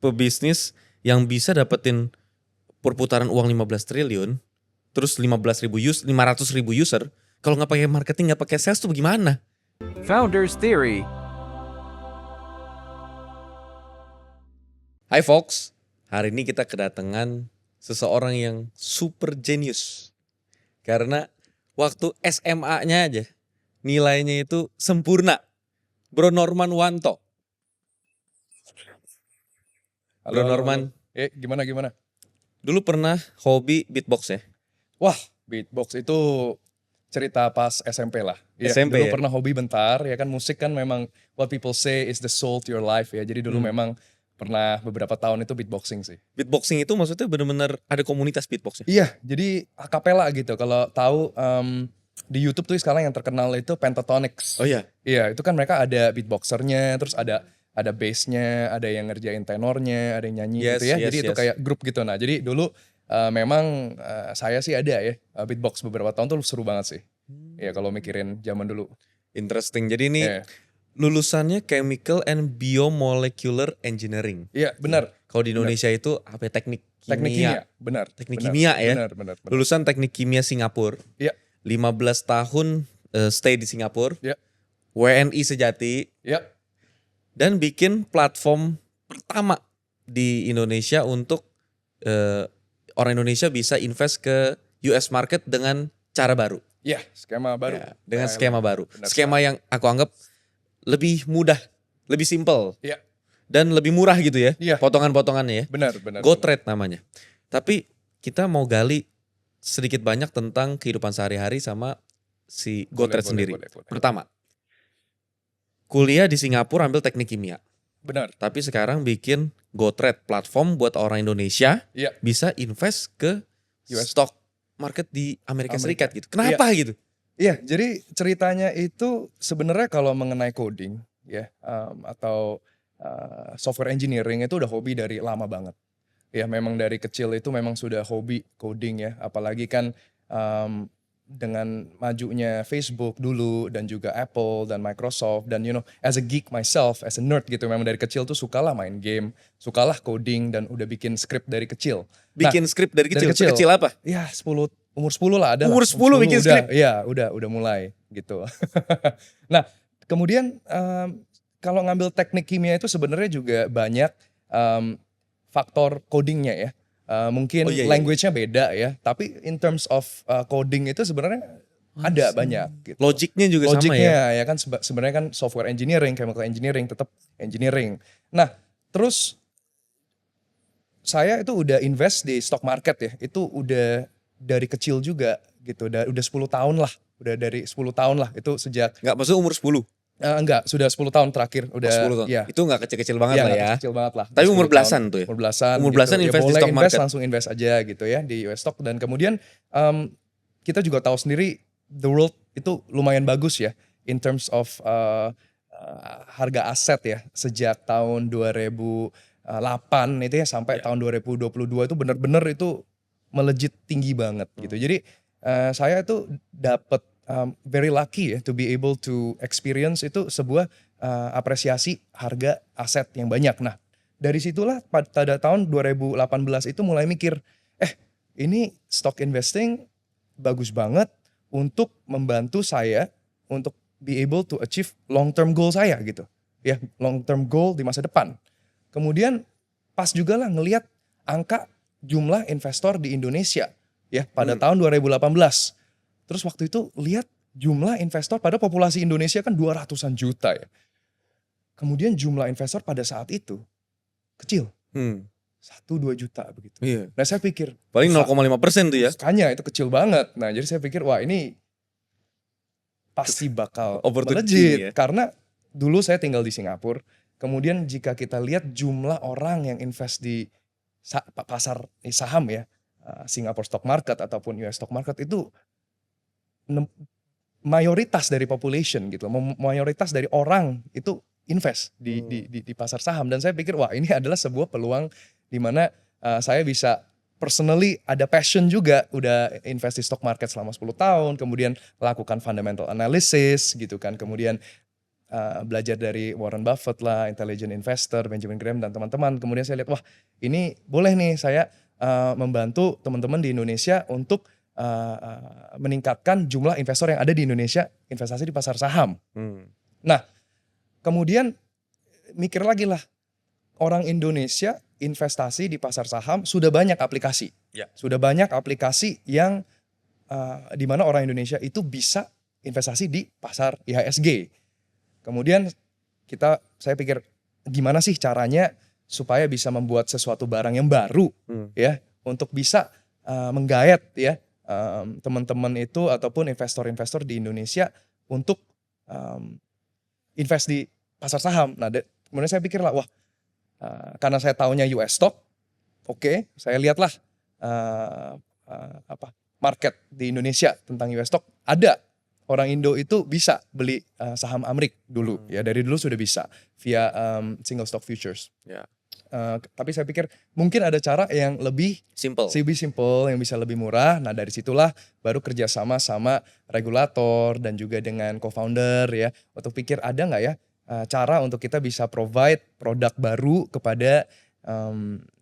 pebisnis yang bisa dapetin perputaran uang 15 triliun, terus 500.000 user, kalau nggak pakai marketing, nggak pakai sales tuh bagaimana? Founders Theory. Hai folks, hari ini kita kedatangan seseorang yang super genius. Karena waktu SMA-nya aja nilainya itu sempurna. Bro Norman Wanto. Bro Norman. Gimana? Dulu pernah hobi beatbox ya? Wah, beatbox itu cerita pas SMP lah. Ya, SMP dulu ya? pernah hobi bentar, ya kan musik kan memang what people say is the soul to your life ya. Jadi dulu memang pernah beberapa tahun itu beatboxing sih. Beatboxing itu maksudnya benar-benar ada komunitas beatbox ya? Iya, jadi akapela gitu. Kalau tahu di YouTube tuh sekarang yang terkenal itu Pentatonix. Oh iya? Iya, itu kan mereka ada beatboxernya, terus ada bassnya, ada yang ngerjain tenornya, ada yang nyanyi gitu ya. Jadi itu kayak grup gitu. Nah, jadi dulu memang saya sih ada ya beatbox beberapa tahun tuh seru banget sih. Ya kalau mikirin zaman dulu. Interesting. Jadi ini Iya. lulusannya Chemical and Biomolecular Engineering. Iya, benar. Kalau di Indonesia itu apa? Teknik kimia. Benar. Teknik benar, kimia ya? Benar. Lulusan teknik kimia Singapura. Iya. 15 tahun stay di Singapura. Iya. WNI sejati. Iya. Dan bikin platform pertama di Indonesia untuk orang Indonesia bisa invest ke US market dengan cara baru. Iya, skema baru. Ya, dengan skema baru. Benar Skema yang aku anggap lebih mudah, lebih simple. Iya. Dan lebih murah gitu ya. Iya. Potongan-potongannya ya. Benar. GoTrade namanya. Tapi kita mau gali sedikit banyak tentang kehidupan sehari-hari sama si GoTrade sendiri. boleh. Pertama, kuliah di Singapura ambil teknik kimia. Benar. Tapi sekarang bikin GoTrade platform buat orang Indonesia Iya. bisa invest ke US. stock market di Amerika Serikat gitu. Kenapa gitu? Iya, jadi ceritanya itu sebenarnya kalau mengenai coding ya atau software engineering itu udah hobi dari lama banget. Ya memang dari kecil itu memang sudah hobi coding ya, apalagi kan dengan majunya Facebook dulu dan juga Apple dan Microsoft dan as a geek myself, as a nerd gitu, memang dari kecil tuh sukalah main game, sukalah coding dan udah bikin script dari kecil. Bikin skrip dari kecil. Kecil apa? Ya umur 10 lah ada. Umur 10 bikin udah, skrip? Iya udah mulai gitu. Nah kemudian kalau ngambil teknik kimia itu sebenarnya juga banyak faktor codingnya ya. Mungkin language-nya beda ya, tapi in terms of coding itu sebenarnya ada banyak gitu. Logiknya juga sama ya? Logiknya ya kan sebenarnya kan software engineering, chemical engineering tetap engineering. Nah, terus saya itu udah invest di stock market ya. Itu udah dari kecil juga gitu. Udah 10 tahun lah. Udah dari 10 tahun lah itu sejak Enggak, maksudnya umur 10? enggak, sudah 10 tahun terakhir udah 10 tahun. ya. Itu enggak kecil-kecil banget Ya, lah ya. kecil banget lah. Tapi 10 umur belasan tahun. tuh ya? Umur belasan. Umur belasan gitu. invest di boleh stock market. langsung invest aja gitu ya di US stock. Dan kemudian kita juga tahu sendiri the world itu lumayan bagus ya in terms of harga aset ya. Sejak tahun 2008 itu ya sampai tahun 2022 itu benar-benar itu melejit tinggi banget gitu. Jadi saya itu dapat very lucky ya to be able to experience itu sebuah apresiasi harga aset yang banyak. Nah, dari situlah pada tahun 2018 itu mulai mikir, ini stock investing bagus banget untuk membantu saya untuk be able to achieve long term goal saya gitu. Ya, long term goal di masa depan. Kemudian pas juga lah ngelihat angka jumlah investor di Indonesia ya pada tahun 2018. Terus waktu itu lihat jumlah investor pada populasi Indonesia kan 200-an juta ya. Kemudian jumlah investor pada saat itu kecil. 1-2 juta begitu. Iya. Nah saya pikir. Paling 0,5% tuh ya. Makanya itu kecil banget. Nah jadi saya pikir wah ini pasti bakal melejit. Ya. Karena dulu saya tinggal di Singapura. Kemudian jika kita lihat jumlah orang yang invest di pasar saham ya. Singapore stock market ataupun US stock market itu mayoritas dari population gitu. Mayoritas dari orang itu invest di pasar saham. Dan saya pikir wah ini adalah sebuah peluang di mana saya bisa personally ada passion juga, udah invest di stock market selama 10 tahun, kemudian lakukan fundamental analysis gitu kan, kemudian belajar dari Warren Buffett lah, Intelligent Investor, Benjamin Graham dan teman-teman. Kemudian saya lihat, wah ini boleh nih saya membantu teman-teman di Indonesia untuk meningkatkan jumlah investor yang ada di Indonesia investasi di pasar saham. Nah, kemudian mikir lagi lah, orang Indonesia investasi di pasar saham sudah banyak aplikasi. Ya. Sudah banyak aplikasi yang di mana orang Indonesia itu bisa investasi di pasar IHSG. Kemudian saya pikir gimana sih caranya supaya bisa membuat sesuatu barang yang baru ya untuk bisa menggayat ya teman-teman itu ataupun investor-investor di Indonesia untuk invest di pasar saham. Nah, kemudian saya pikir lah, wah karena saya taunya US stock, oke, saya lihatlah market di Indonesia tentang US stock. Ada orang Indo itu bisa beli saham Amrik dulu, ya dari dulu sudah bisa via single stock futures. Ya. Tapi saya pikir mungkin ada cara yang lebih Simple. yang bisa lebih murah. Nah dari situlah baru kerjasama sama regulator dan juga dengan co-founder ya untuk pikir ada nggak ya cara untuk kita bisa provide produk baru kepada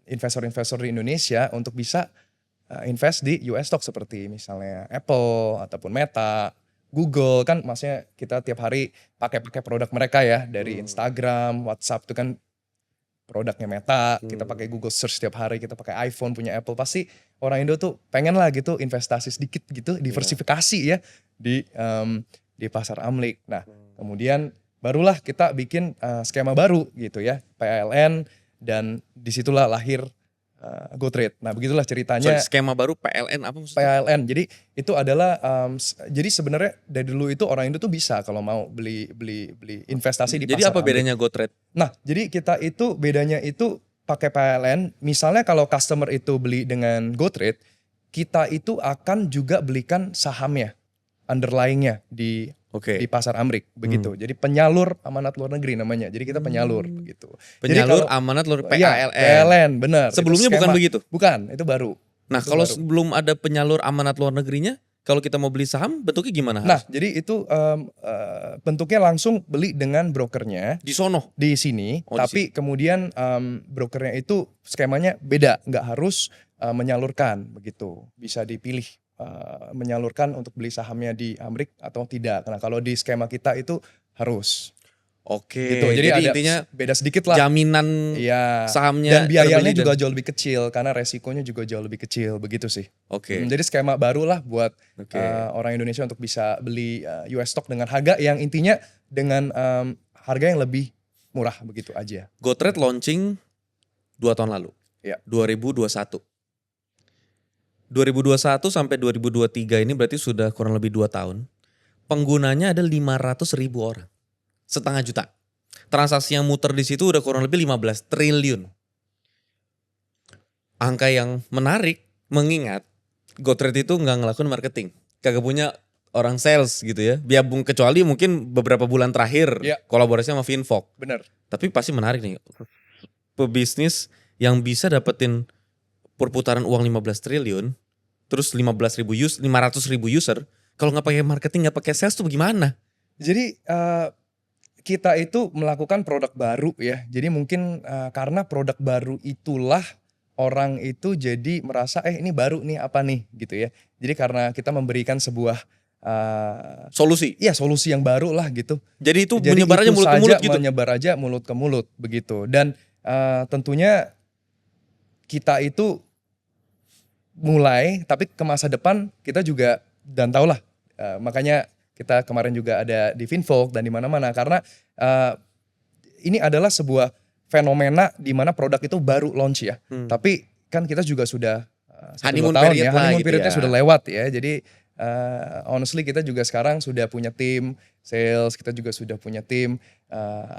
investor-investor di Indonesia untuk bisa invest di US stock seperti misalnya Apple ataupun Meta, Google. Kan maksudnya kita tiap hari pakai produk mereka ya dari Instagram, WhatsApp itu kan produknya Meta, kita pakai Google Search setiap hari, kita pakai iPhone punya Apple, pasti orang Indo tuh pengen lah gitu investasi sedikit gitu, diversifikasi ya di pasar Amrik. Nah kemudian barulah kita bikin skema baru gitu ya, PLN, dan disitulah lahir GoTrade. Nah begitulah ceritanya. Skema baru PLN apa maksudnya? PLN, jadi itu adalah jadi sebenarnya dari dulu itu orang Indo tuh bisa kalau mau beli investasi di pasar. Jadi apa Amrik. bedanya GoTrade? Nah jadi kita itu bedanya itu pakai PLN. Misalnya kalau customer itu beli dengan GoTrade, kita itu akan juga belikan sahamnya, underlyingnya di pasar Amrik begitu. Jadi penyalur amanat luar negeri namanya. Jadi kita penyalur begitu. Penyalur amanat luar PLN. Ya, PLN benar. Sebelumnya bukan begitu? Bukan, itu baru. Nah kalau sebelum ada penyalur amanat luar negerinya, kalau kita mau beli saham bentuknya gimana? Nah jadi itu bentuknya langsung beli dengan brokernya di sono? Di sini. Oh, tapi kemudian brokernya itu skemanya beda. Nggak harus menyalurkan begitu. Bisa dipilih. Menyalurkan untuk beli sahamnya di Amrik atau tidak. Nah kalau di skema kita itu harus. Oke. Gitu. Jadi ada intinya beda sedikit lah. Jaminan ya, sahamnya dan biayanya juga jauh lebih kecil karena resikonya juga jauh lebih kecil begitu sih. Oke. Jadi skema baru lah buat orang Indonesia untuk bisa beli US stock dengan harga yang intinya dengan harga yang lebih murah begitu aja. GoTrade launching 2 tahun lalu. Ya. 2021. 2021 sampai 2023 ini berarti sudah kurang lebih 2 tahun. Penggunanya ada 500.000 orang. 0,5 juta. Transaksi yang muter di situ udah kurang lebih 15 triliun. Angka yang menarik mengingat GoTrade itu nggak ngelakuin marketing. Kagak punya orang sales gitu ya. Biabung kecuali mungkin beberapa bulan terakhir kolaborasi sama Finvoke. Benar. Tapi pasti menarik nih. Pebisnis yang bisa dapetin perputaran uang 15 triliun, terus 500.000 user, kalau nggak pakai marketing, nggak pakai sales tuh bagaimana? Jadi kita itu melakukan produk baru ya. Jadi mungkin karena produk baru itulah orang itu jadi merasa ini baru nih apa nih gitu ya. Jadi karena kita memberikan sebuah solusi. Iya solusi yang baru lah gitu. Jadi itu menyebar aja mulut ke mulut gitu. Menyebar aja mulut ke mulut begitu. Dan tentunya kita itu mulai, tapi ke masa depan kita juga dan tahulah makanya kita kemarin juga ada di Finvoke dan di mana-mana karena ini adalah sebuah fenomena di mana produk itu baru launch ya. Tapi kan kita juga sudah 1-2 tahun ya, honeymoon periodnya sudah lewat ya. Jadi honestly kita juga sekarang sudah punya tim sales, kita juga sudah punya tim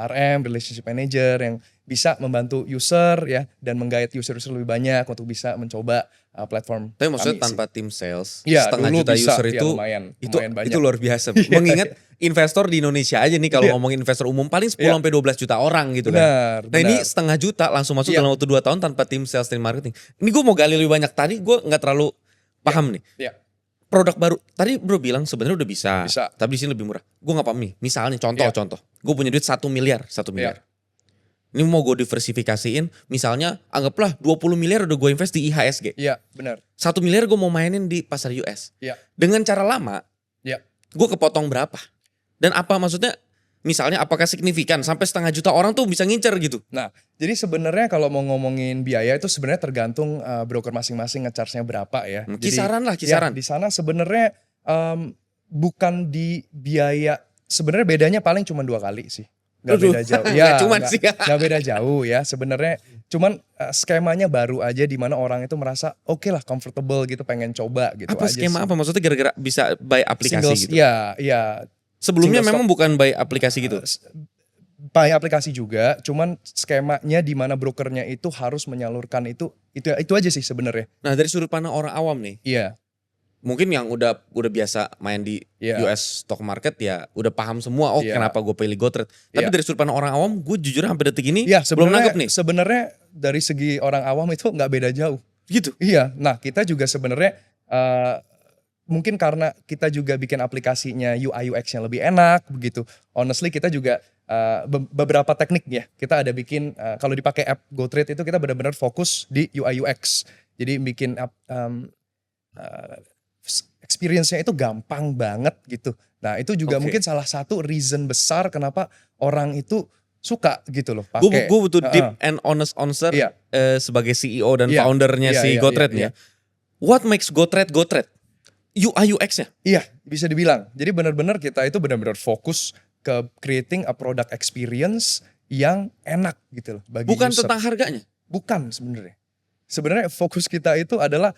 RM, relationship manager yang bisa membantu user ya dan menggait user lebih banyak untuk bisa mencoba platform. Tapi maksudnya tanpa tim sales, ya, 0,5 juta bisa, user itu lumayan banyak. Itu luar biasa. Mengingat investor di Indonesia aja nih kalau ngomongin investor umum paling 10 sampai 12 juta orang gitu kan. Nah ini 0,5 juta langsung masuk dalam waktu 2 tahun tanpa tim sales dan marketing. Ini gue mau gali lebih banyak. Tadi gue nggak terlalu paham nih. Produk baru tadi bro bilang sebenarnya udah bisa, tapi di sini lebih murah. Gue nggak paham nih. Misalnya contoh gue punya duit 1 miliar, 1 miliar. Ini mau gue diversifikasiin, misalnya anggaplah 20 miliar udah gue invest di IHSG. Iya, benar. 1 miliar gue mau mainin di pasar US. Iya. Dengan cara lama, Iya. gue kepotong berapa? Dan apa maksudnya? Misalnya apakah signifikan sampai 500 juta orang tuh bisa ngincer gitu? Nah, jadi sebenarnya kalau mau ngomongin biaya itu sebenarnya tergantung broker masing-masing nge-charge-nya berapa ya. Jadi, Kisaran lah, kisaran. Ya, di sana sebenarnya bukan di biaya, sebenarnya bedanya paling cuma 2 kali sih. Gak Aduh, beda jauh. nggak cuman sih. Gak beda jauh ya sebenarnya. Cuman skemanya baru aja di mana orang itu merasa oke lah, comfortable gitu, pengen coba gitu Apa aja skema sih. apa? Maksudnya gara-gara bisa buy aplikasi Singles, gitu? Iya. Sebelumnya single memang bukan buy aplikasi gitu? Buy aplikasi juga, cuman skemanya di mana brokernya itu harus menyalurkan itu aja sih sebenarnya. Nah dari sudut pandang orang awam nih, Iya. mungkin yang udah biasa main di Iya. US stock market ya udah paham semua. Oh Iya. kenapa gue pilih GoTrade? Tapi Iya. dari sudut pandang orang awam, gue jujur sampai detik ini Iya, belum nangkep nih. Sebenarnya dari segi orang awam itu nggak beda jauh. Gitu. Iya. Nah, kita juga sebenarnya mungkin karena kita juga bikin aplikasinya UI UX-nya lebih enak begitu. Honestly kita juga beberapa teknik ya. Kita ada bikin kalau dipakai app GoTrade itu kita benar-benar fokus di UI UX. Jadi bikin experience-nya itu gampang banget gitu. Nah, itu juga Oke. mungkin salah satu reason besar kenapa orang itu suka gitu loh pakai. Gue butuh deep and honest answer Iya. Sebagai CEO dan Iya. foundernya Iya, si iya, GoTrade iya, nih ya. What makes GoTrade GoTrade? UI UX-nya. Iya, bisa dibilang. Jadi benar-benar kita itu benar-benar fokus ke creating a product experience yang enak gitu loh bagi Bukan user. tentang harganya. Bukan sebenarnya. Sebenarnya fokus kita itu adalah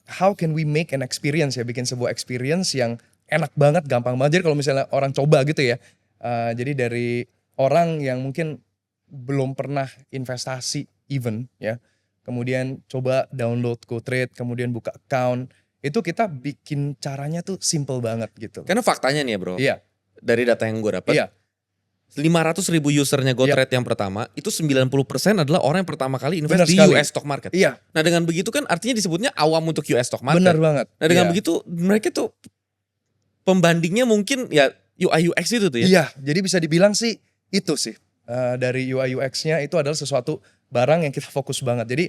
how can we make an experience ya, bikin sebuah experience yang enak banget, gampang banget. Jadi kalau misalnya orang coba gitu ya, jadi dari orang yang mungkin belum pernah investasi even ya, kemudian coba download GoTrade, kemudian buka account, itu kita bikin caranya tuh simple banget gitu. Karena faktanya nih ya bro, Iya, dari data yang gue dapat, iya, 500.000 usernya GoTrade yang pertama, itu 90% adalah orang yang pertama kali invest Benar di sekali. US stock market. iya, Nah dengan begitu kan artinya disebutnya awam untuk US stock market. benar banget. Nah dengan Iya. begitu mereka tuh pembandingnya mungkin ya UI UX itu tuh ya. Iya, jadi bisa dibilang sih itu sih. Dari UI UX-nya itu adalah sesuatu barang yang kita fokus banget. Jadi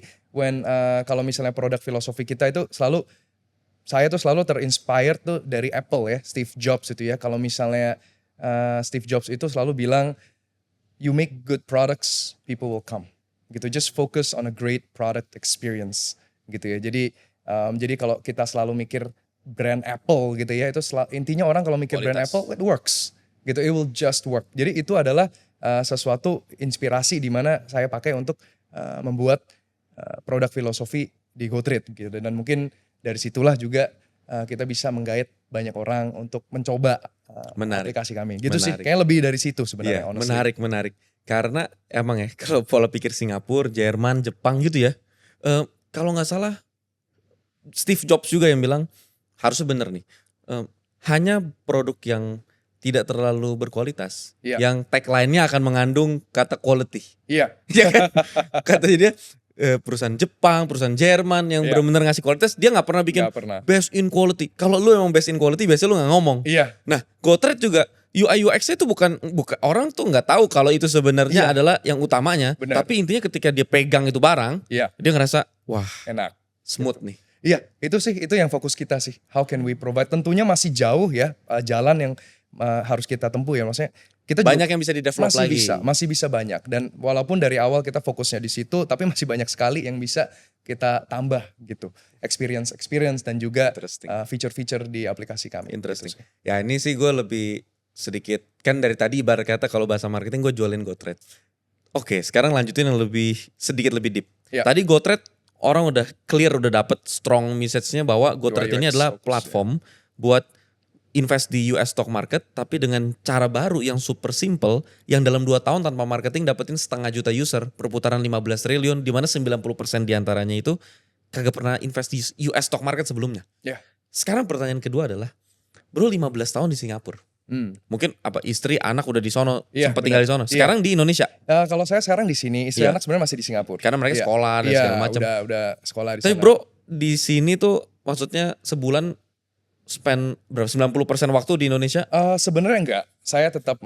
kalau misalnya produk filosofi kita itu saya tuh selalu terinspired tuh dari Apple ya, Steve Jobs itu ya. Kalau misalnya Steve Jobs itu selalu bilang, you make good products, people will come. Gitu, just focus on a great product experience gitu ya. Jadi kalau kita selalu mikir brand Apple gitu ya, itu intinya orang kalau mikir brand Kualitas. Apple, it works. Gitu, it will just work. Jadi itu adalah sesuatu inspirasi di mana saya pakai untuk membuat produk filosofi di GoTrade gitu. Dan mungkin dari situlah juga kita bisa menggait banyak orang untuk mencoba Menarik. aplikasi kami. Gitu sih, Menarik. kayak lebih dari situ sebenarnya. Iya, honestly. menarik. Karena emang ya kalau pola pikir Singapura, Jerman, Jepang gitu ya. Kalau nggak salah Steve Jobs juga yang bilang harusnya bener nih. Hanya produk yang tidak terlalu berkualitas, Iya. yang tagline-nya akan mengandung kata quality. Iya, Ya kan? Katanya dia perusahaan Jepang, perusahaan Jerman yang Iya. benar-benar ngasih kualitas, dia nggak pernah bikin nggak pernah. best in quality. Kalau lu emang best in quality, biasanya lu nggak ngomong. Iya, Nah, GoTrade juga UI UX-nya itu bukan orang tuh nggak tahu kalau itu sebenarnya Iya. adalah yang utamanya. Benar. Tapi intinya ketika dia pegang itu barang, iya, dia ngerasa wah enak. smooth nih. Iya, itu yang fokus kita sih. How can we provide? Tentunya masih jauh ya jalan yang harus kita tempuh ya. Maksudnya kita juga Banyak yang bisa di-develop lagi. masih bisa banyak. Dan walaupun dari awal kita fokusnya di situ, tapi masih banyak sekali yang bisa kita tambah gitu. Experience dan juga Interesting. feature-feature di aplikasi kami. Interesting. Gitu sih. Ya ini sih gue lebih sedikit, kan dari tadi ibarat kata kalau bahasa marketing gue jualin GoTrade. Oke, sekarang lanjutin yang sedikit lebih deep. Ya. Tadi GoTrade orang udah clear, udah dapet strong message-nya bahwa GoTrade UI ini adalah focus, platform buat invest di US stock market, tapi dengan cara baru yang super simple, yang dalam 2 tahun tanpa marketing dapetin 500 juta user, perputaran 15 triliun, di mana 90% diantaranya itu kagak pernah invest di US stock market sebelumnya. Ya. Sekarang pertanyaan kedua adalah, bro 15 tahun di Singapura, mungkin apa istri anak udah di sono, Iya, sempat benar. tinggal di sono. Iya. Sekarang di Indonesia, Kalau saya sekarang di sini, istri Iya. anak sebenarnya masih di Singapura. karena mereka Iya. sekolah dan Iya, segala macam. udah sekolah di Tapi sana. bro di sini tuh maksudnya sebulan spend berapa 90% waktu di Indonesia? Sebenarnya enggak. Saya tetap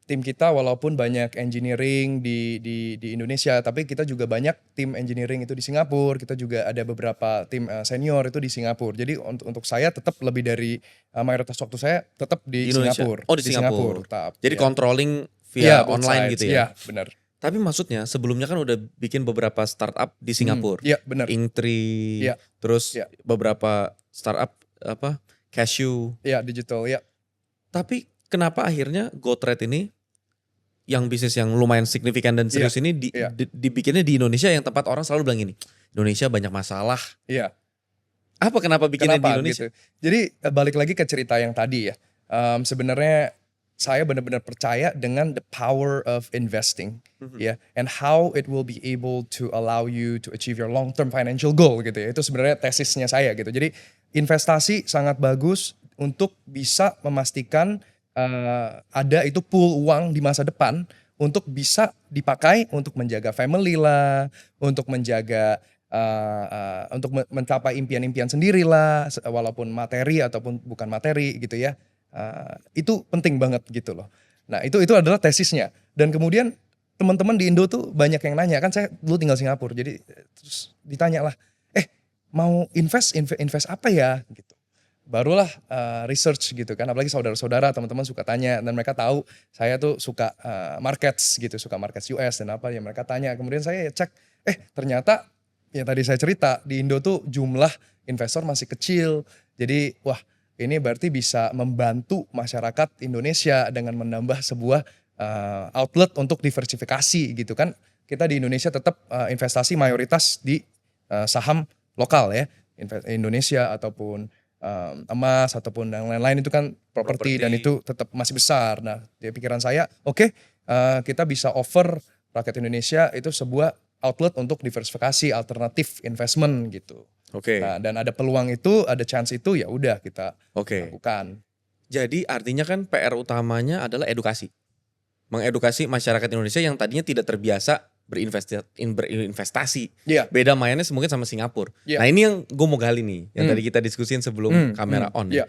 tim kita walaupun banyak engineering di Indonesia, tapi kita juga banyak tim engineering itu di Singapura. Kita juga ada beberapa tim senior itu di Singapura. Jadi untuk saya tetap lebih dari mayoritas waktu saya tetap Di di Indonesia. Singapura. Oh, di Singapura. Tetap, Jadi ya. controlling via Iya, both online sides. gitu ya. Iya, benar. Tapi maksudnya sebelumnya kan udah bikin beberapa startup di Singapura. Iya, benar. Inktree, Iya. terus Iya. beberapa startup Cashew. Iya, digital, ya. Tapi kenapa akhirnya GoTrade ini yang bisnis yang lumayan signifikan dan serius ini iya. dibikinnya di Indonesia yang tempat orang selalu bilang ini, Indonesia banyak masalah. Iya. Kenapa bikinnya di Kenapa Indonesia? gitu? Jadi balik lagi ke cerita yang tadi ya. Sebenarnya saya benar-benar percaya dengan the power of investing, ya, and how it will be able to allow you to achieve your long-term financial goal gitu ya. Itu sebenarnya tesisnya saya gitu. Jadi investasi sangat bagus untuk bisa memastikan ada itu pool uang di masa depan untuk bisa dipakai untuk menjaga family lah, untuk menjaga untuk mencapai impian-impian sendiri lah, walaupun materi ataupun bukan materi gitu ya. Itu penting banget gitu loh. Nah itu adalah tesisnya. Dan kemudian teman-teman di Indo tuh banyak yang nanya, kan saya dulu tinggal Singapura, jadi terus ditanya lah, mau invest apa ya gitu. Barulah research gitu kan, apalagi saudara-saudara teman-teman suka tanya, dan mereka tahu saya tuh suka markets gitu, suka markets US dan apa yang mereka tanya. Kemudian saya cek, ternyata yang tadi saya cerita di Indo tuh jumlah investor masih kecil. Jadi wah, ini berarti bisa membantu masyarakat Indonesia dengan menambah sebuah outlet untuk diversifikasi gitu kan. Kita di Indonesia tetap investasi mayoritas di saham lokal ya, Indonesia ataupun emas ataupun yang lain-lain itu kan properti, dan itu tetap masih besar. Nah, di pikiran saya, kita bisa offer rakyat Indonesia itu sebuah outlet untuk diversifikasi alternatif investment gitu. Oke. Nah, dan ada peluang itu, ada chance itu, ya udah kita Oke. lakukan. Jadi artinya kan PR utamanya adalah edukasi. Mengedukasi masyarakat Indonesia yang tadinya tidak terbiasa berinvestasi. Iya. Beda mainnya mungkin sama Singapura. Iya. Nah ini yang gue mau gali nih, yang tadi kita diskusin sebelum kamera on. Iya.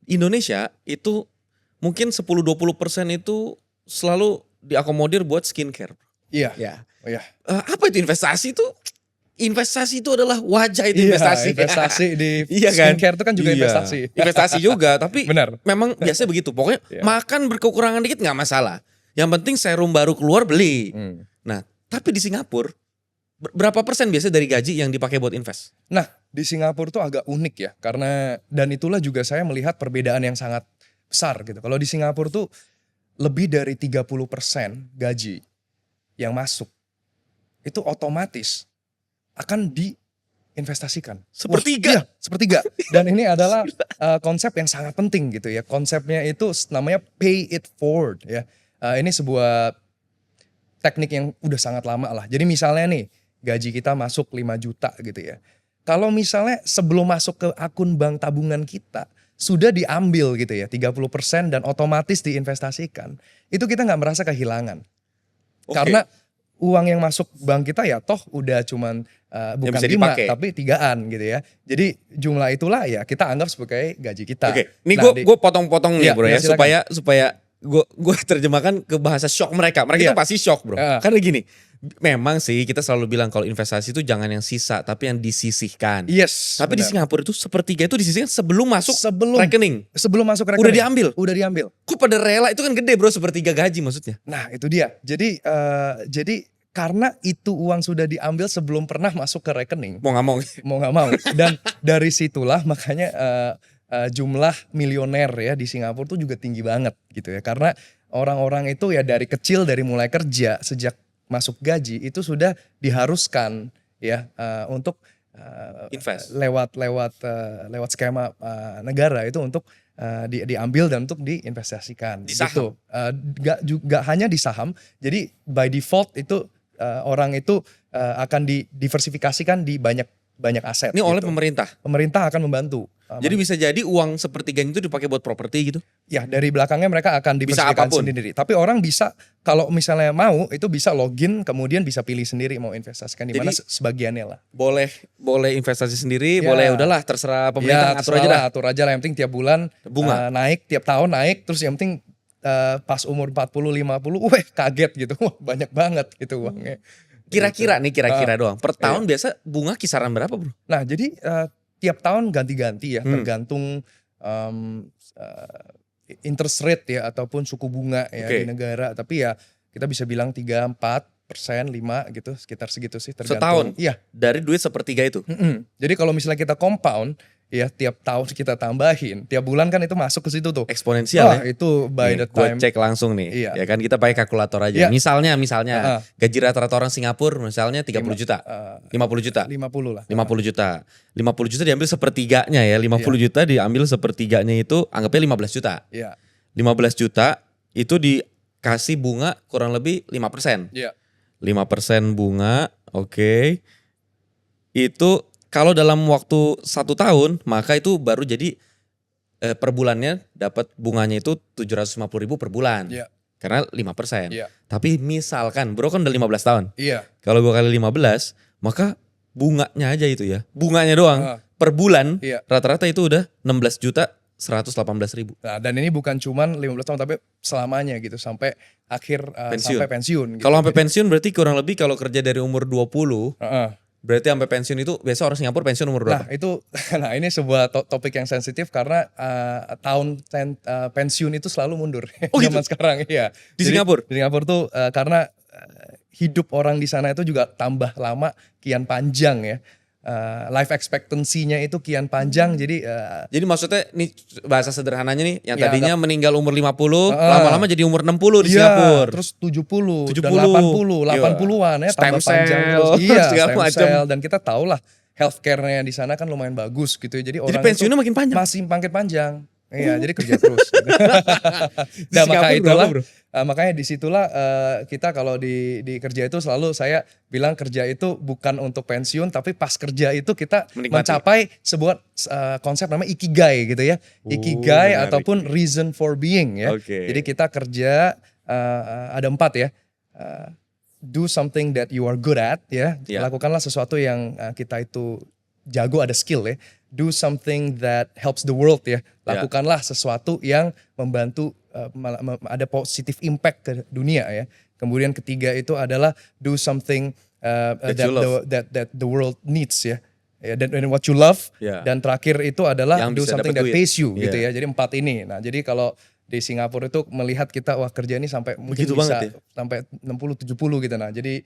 Indonesia itu mungkin 10-20% itu selalu diakomodir buat skincare. Iya. Ya. Oh, iya. Apa itu investasi itu? Investasi itu adalah wajah itu Iya, investasi. investasi di Iya kan? skincare itu kan juga Iya. investasi. Investasi juga, tapi Benar. memang biasanya begitu. Pokoknya Iya. makan berkekurangan dikit nggak masalah. Yang penting serum baru keluar beli. Nah, tapi di Singapura berapa persen biasanya dari gaji yang dipakai buat invest? Nah, di Singapura tuh agak unik ya, karena dan itulah juga saya melihat perbedaan yang sangat besar gitu. Kalau di Singapura tuh lebih dari 30% gaji yang masuk itu otomatis akan diinvestasikan. Sepertiga. Iya, sepertiga. Dan ini adalah konsep yang sangat penting gitu ya. Konsepnya itu namanya pay it forward ya. Ini sebuah teknik yang udah sangat lama lah. Jadi misalnya nih, gaji kita masuk 5 juta gitu ya. Kalau misalnya sebelum masuk ke akun bank tabungan kita, sudah diambil gitu ya 30% dan otomatis diinvestasikan. Itu kita nggak merasa kehilangan. Oke. Karena uang yang masuk bank kita ya toh udah cuman bukan bisa 5 dipakai. tapi 3-an gitu ya. Jadi jumlah itulah ya kita anggap sebagai gaji kita. Oke, ini Nah, gue potong-potong nih Iya, bro ya, iya, silakan. supaya gue terjemahkan ke bahasa shock mereka. Mereka Iya. itu pasti shock bro. Iya. Karena gini, memang sih kita selalu bilang kalau investasi itu jangan yang sisa, tapi yang disisihkan. Yes. Tapi di benar. Singapura itu sepertiga itu disisihkan sebelum masuk Sebelum- rekening. Sebelum masuk rekening. Udah diambil. Udah diambil. Kok pada rela, itu kan gede bro, sepertiga gaji maksudnya. Nah itu dia. Jadi karena itu uang sudah diambil sebelum pernah masuk ke rekening, Mau gak mau. mau nggak mau. Dan dari situlah makanya jumlah milioner ya di Singapura tuh juga tinggi banget gitu ya. Karena orang-orang itu ya dari kecil, dari mulai kerja sejak masuk gaji itu sudah diharuskan ya untuk Invest. lewat skema negara itu untuk diambil dan untuk diinvestasikan Di saham. gitu. Gak hanya di saham. Jadi by default itu orang itu akan diversifikasikan di banyak aset. Ini oleh gitu. pemerintah. Pemerintah akan membantu. Jadi bisa jadi uang sepertiganya itu dipakai buat properti gitu. Ya dari belakangnya mereka akan Bisa diversifikasi apapun. sendiri. Tapi orang bisa kalau misalnya mau itu bisa login kemudian bisa pilih sendiri mau investasikan di mana Jadi- sebagiannya lah. Boleh investasi sendiri, Ya. boleh udahlah terserah pemerintah ngatur aja dah. Atur aja lah. Yang penting tiap bulan Bunga. naik, tiap tahun naik. Terus yang penting pas umur 40 50, weh kaget gitu. Wah, banyak banget gitu uangnya. Kira-kira nih, kira-kira doang. Per Iya. tahun biasa bunga kisaran berapa, Bro? Nah, jadi tiap tahun ganti-ganti ya, Hmm. tergantung interest rate ya ataupun suku bunga ya Oke. di negara. Tapi ya kita bisa bilang 3-4%, 5 gitu, sekitar segitu sih Setahun? tergantung. Iya. Dari duit sepertiga itu. Jadi kalau misalnya kita compound ya tiap tahun kita tambahin, tiap bulan kan itu masuk ke situ tuh. Eksponensial Wah, ya. itu by Nih, the gua time. cek langsung nih. Iya. Ya kan kita pakai kalkulator aja. Iya. Misalnya Heeh. gaji rata-rata orang Singapura misalnya 30 juta. 50 juta. 50 lah. 50 juta. 50 juta diambil sepertiganya ya. 50 juta diambil sepertiganya itu anggapnya 15 juta. Iya. 15 juta itu dikasih bunga kurang lebih 5%. Iya. 5% bunga, oke. Itu kalau dalam waktu 1 tahun, maka itu baru jadi per bulannya dapat bunganya itu 750.000 per bulan. Iya. Karena 5%. Iya. Tapi misalkan bro kan udah 15 tahun. Iya. Kalau gua kali 15, maka bunganya aja itu ya. Bunganya doang Heeh. per bulan Iya. rata-rata itu udah 16 juta 118.000. Nah, dan ini bukan cuman 15 tahun tapi selamanya gitu sampai akhir Pensiun. sampai pensiun gitu. Kalau sampai pensiun berarti kurang lebih kalau kerja dari umur 20, Heeh. berarti sampai pensiun itu biasa orang Singapura pensiun umur berapa? Nah, itu nah ini sebuah topik yang sensitif karena tahun pensiun itu selalu mundur Oh, gitu? zaman sekarang iya. Di Jadi, Singapura? Di Singapura tuh karena hidup orang di sana itu juga tambah lama, kian panjang ya. Life expectancy-nya itu kian panjang jadi Jadi maksudnya nih bahasa sederhananya nih yang Ya, tadinya meninggal umur 50, Heeh. lama-lama jadi umur 60 di iya, Singapura. terus 70, 70, dan 80, 80-an ya Stem tambah panjang cell, terus. Iya, segala stem macam. cell. Dan kita tahu lah healthcare-nya di sana kan lumayan bagus gitu ya. Jadi Jadi orang pensiunnya itu makin panjang. masih makin panjang. Iya, jadi kerja terus. Gitu. Di Nah, Singapura berapa, bro? makanya disitulah kita kalau di kerja itu selalu saya bilang kerja itu bukan untuk pensiun tapi pas kerja itu kita Menikmati. mencapai sebuah konsep namanya ikigai gitu ya. Ikigai menarik. ataupun reason for being ya. Oke. Jadi kita kerja ada 4 ya. Do something that you are good at ya. Ya. Lakukanlah sesuatu yang kita itu jago, ada skill ya. Do something that helps the world ya. Lakukanlah sesuatu yang membantu ada positive impact ke dunia ya. Kemudian ketiga itu adalah do something you love. that the world needs ya. Ya, dan what you love. Ya. Dan terakhir itu adalah Yang do bisa something dapet that duit. pays you gitu Iya. ya. Jadi 4 ini. Nah, jadi kalau di Singapura itu melihat kita wah kerja ini sampai mungkin Begitu bisa banget ya? sampai 60 70 gitu. Nah, jadi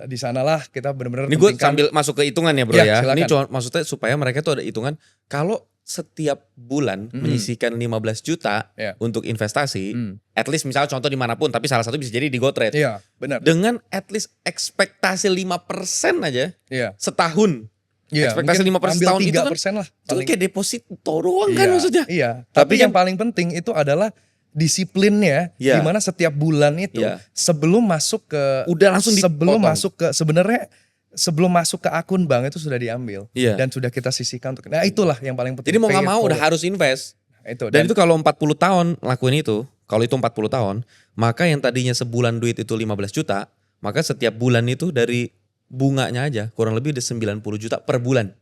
di sanalah kita benar-benar Ini gue pentingkan- sambil masuk ke hitungan ya bro Iya, ya. Ini silakan. cuma maksudnya supaya mereka tuh ada hitungan. Kalau setiap bulan menyisihkan 15 juta Iya. untuk investasi, at least misalnya contoh dimanapun, tapi salah satu bisa jadi di GoTrade. Iya, benar. Dengan at least ekspektasi 5% aja Iya. setahun. Iya, Ekspektasi mungkin 5% ambil setahun itu kan 3% lah. Itu paling. kayak deposito doang kan Iya, maksudnya. Iya. Tapi Tapi yang kan- paling penting itu adalah disiplinnya, Iya. di mana setiap bulan itu Iya. sebelum masuk ke Udah langsung sebelum dipotong. masuk ke sebenarnya sebelum masuk ke akun bank itu sudah diambil Iya. dan sudah kita sisihkan untuk. Nah, itulah yang paling penting. Jadi mau Pay nggak it mau udah forward. harus invest. Itu Dan itu kalau 40 tahun lakuin itu, kalau itu 40 tahun, maka yang tadinya sebulan duit itu 15 juta, maka setiap bulan itu dari bunganya aja kurang lebih udah 90 juta per bulan.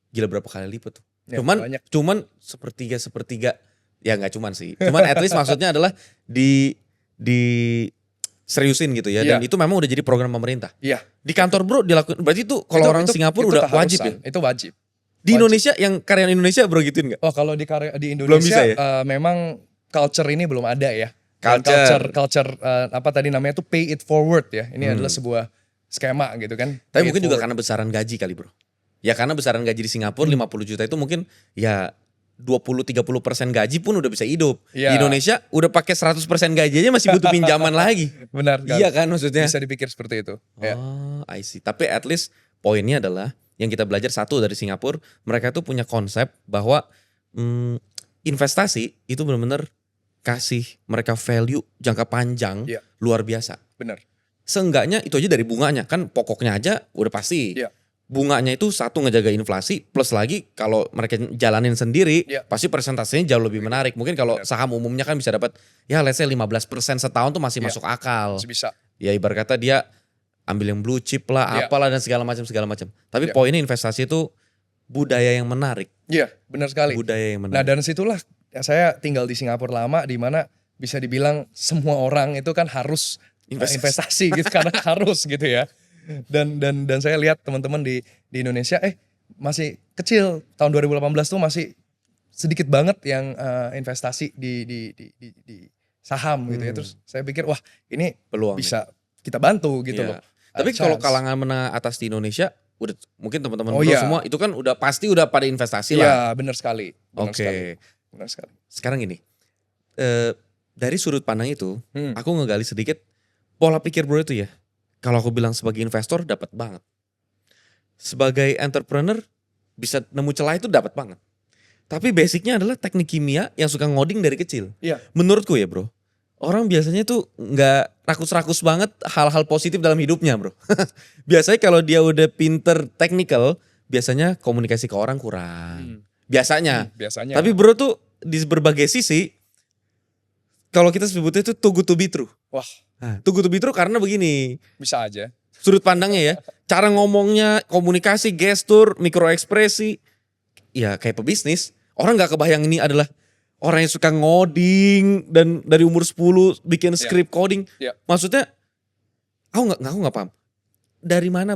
Gila berapa kali lipat tuh. Ya, banyak. Cuman sepertiga ya nggak cuman sih. Cuman at least maksudnya adalah di seriusin gitu ya. Dan Iya. itu memang udah jadi program pemerintah. Iya. Di kantor bro dilakuin. Berarti itu kalau orang Singapura itu udah keharusan. wajib ya. Itu wajib. Di Wajib. Indonesia yang karyawan Indonesia bro gituin nggak? Oh, kalau di Belum bisa Indonesia ya? memang culture ini belum ada ya. Dan Culture. culture apa tadi namanya tuh pay it forward ya. Ini adalah sebuah skema gitu kan. Tapi Pay mungkin it juga forward. karena besaran gaji kali bro. Ya karena besaran gaji di Singapura 50 juta itu mungkin ya 20-30% gaji pun udah bisa hidup. Iya. Di Indonesia udah pakai 100% gaji aja masih butuh pinjaman lagi. Benar kan? Iya kan maksudnya. Bisa dipikir seperti itu. Ya. Oh, I see. Tapi at least poinnya adalah yang kita belajar satu dari Singapura, mereka tuh punya konsep bahwa investasi itu benar-benar kasih mereka value jangka panjang Iya. luar biasa. Benar. Seenggaknya itu aja dari bunganya kan pokoknya aja udah pasti. Iya. Bunganya itu satu ngejaga inflasi plus lagi kalau mereka jalanin sendiri Iya. pasti presentasinya jauh lebih menarik. Mungkin kalau Benar. saham umumnya kan bisa dapat ya let's say 15% setahun tuh masih Iya. masuk akal. Masih bisa. Ya ibarat kata dia ambil yang blue chip lah Iya. apalah dan segala macam. Tapi Iya. poinnya investasi itu budaya yang menarik. Iya, benar sekali. Budaya yang Nah, menarik. dari situlah saya tinggal di Singapura lama di mana bisa dibilang semua orang itu kan harus investasi gitu karena harus gitu ya. Dan saya lihat teman-teman di Indonesia masih kecil, tahun 2018 tuh masih sedikit banget yang investasi di saham gitu ya. Terus saya pikir wah ini Peluang bisa kita bantu gitu Iya. loh. Tapi kalau Chance. kalangan menengah atas di Indonesia udah mungkin teman-teman Oh bro iya. semua itu kan udah pasti udah pada investasi lah. Iya, benar sekali. Benar Oke. sekali. Benar sekali. Sekarang gini. Dari sudut pandang itu, Hmm. aku ngegali sedikit pola pikir bro itu ya. Kalau aku bilang sebagai investor dapat banget. Sebagai entrepreneur bisa nemu celah itu dapat banget. Tapi basicnya adalah teknik kimia yang suka ngoding dari kecil. Iya. Menurutku ya bro. Orang biasanya tuh nggak rakus-rakus banget hal-hal positif dalam hidupnya bro. Biasanya kalau dia udah pinter technical, biasanya komunikasi ke orang kurang. Biasanya. Biasanya. Tapi bro tuh di berbagai sisi, kalau kita sebutnya itu too good to be true. Wah, Too good to be true karena begini, bisa aja. sudut pandangnya ya. Cara ngomongnya, komunikasi, gestur, mikro ekspresi, ya kayak pebisnis. Orang nggak kebayang ini adalah orang yang suka ngoding dan dari umur 10 bikin script coding. Iya. Maksudnya aku nggak paham. Dari mana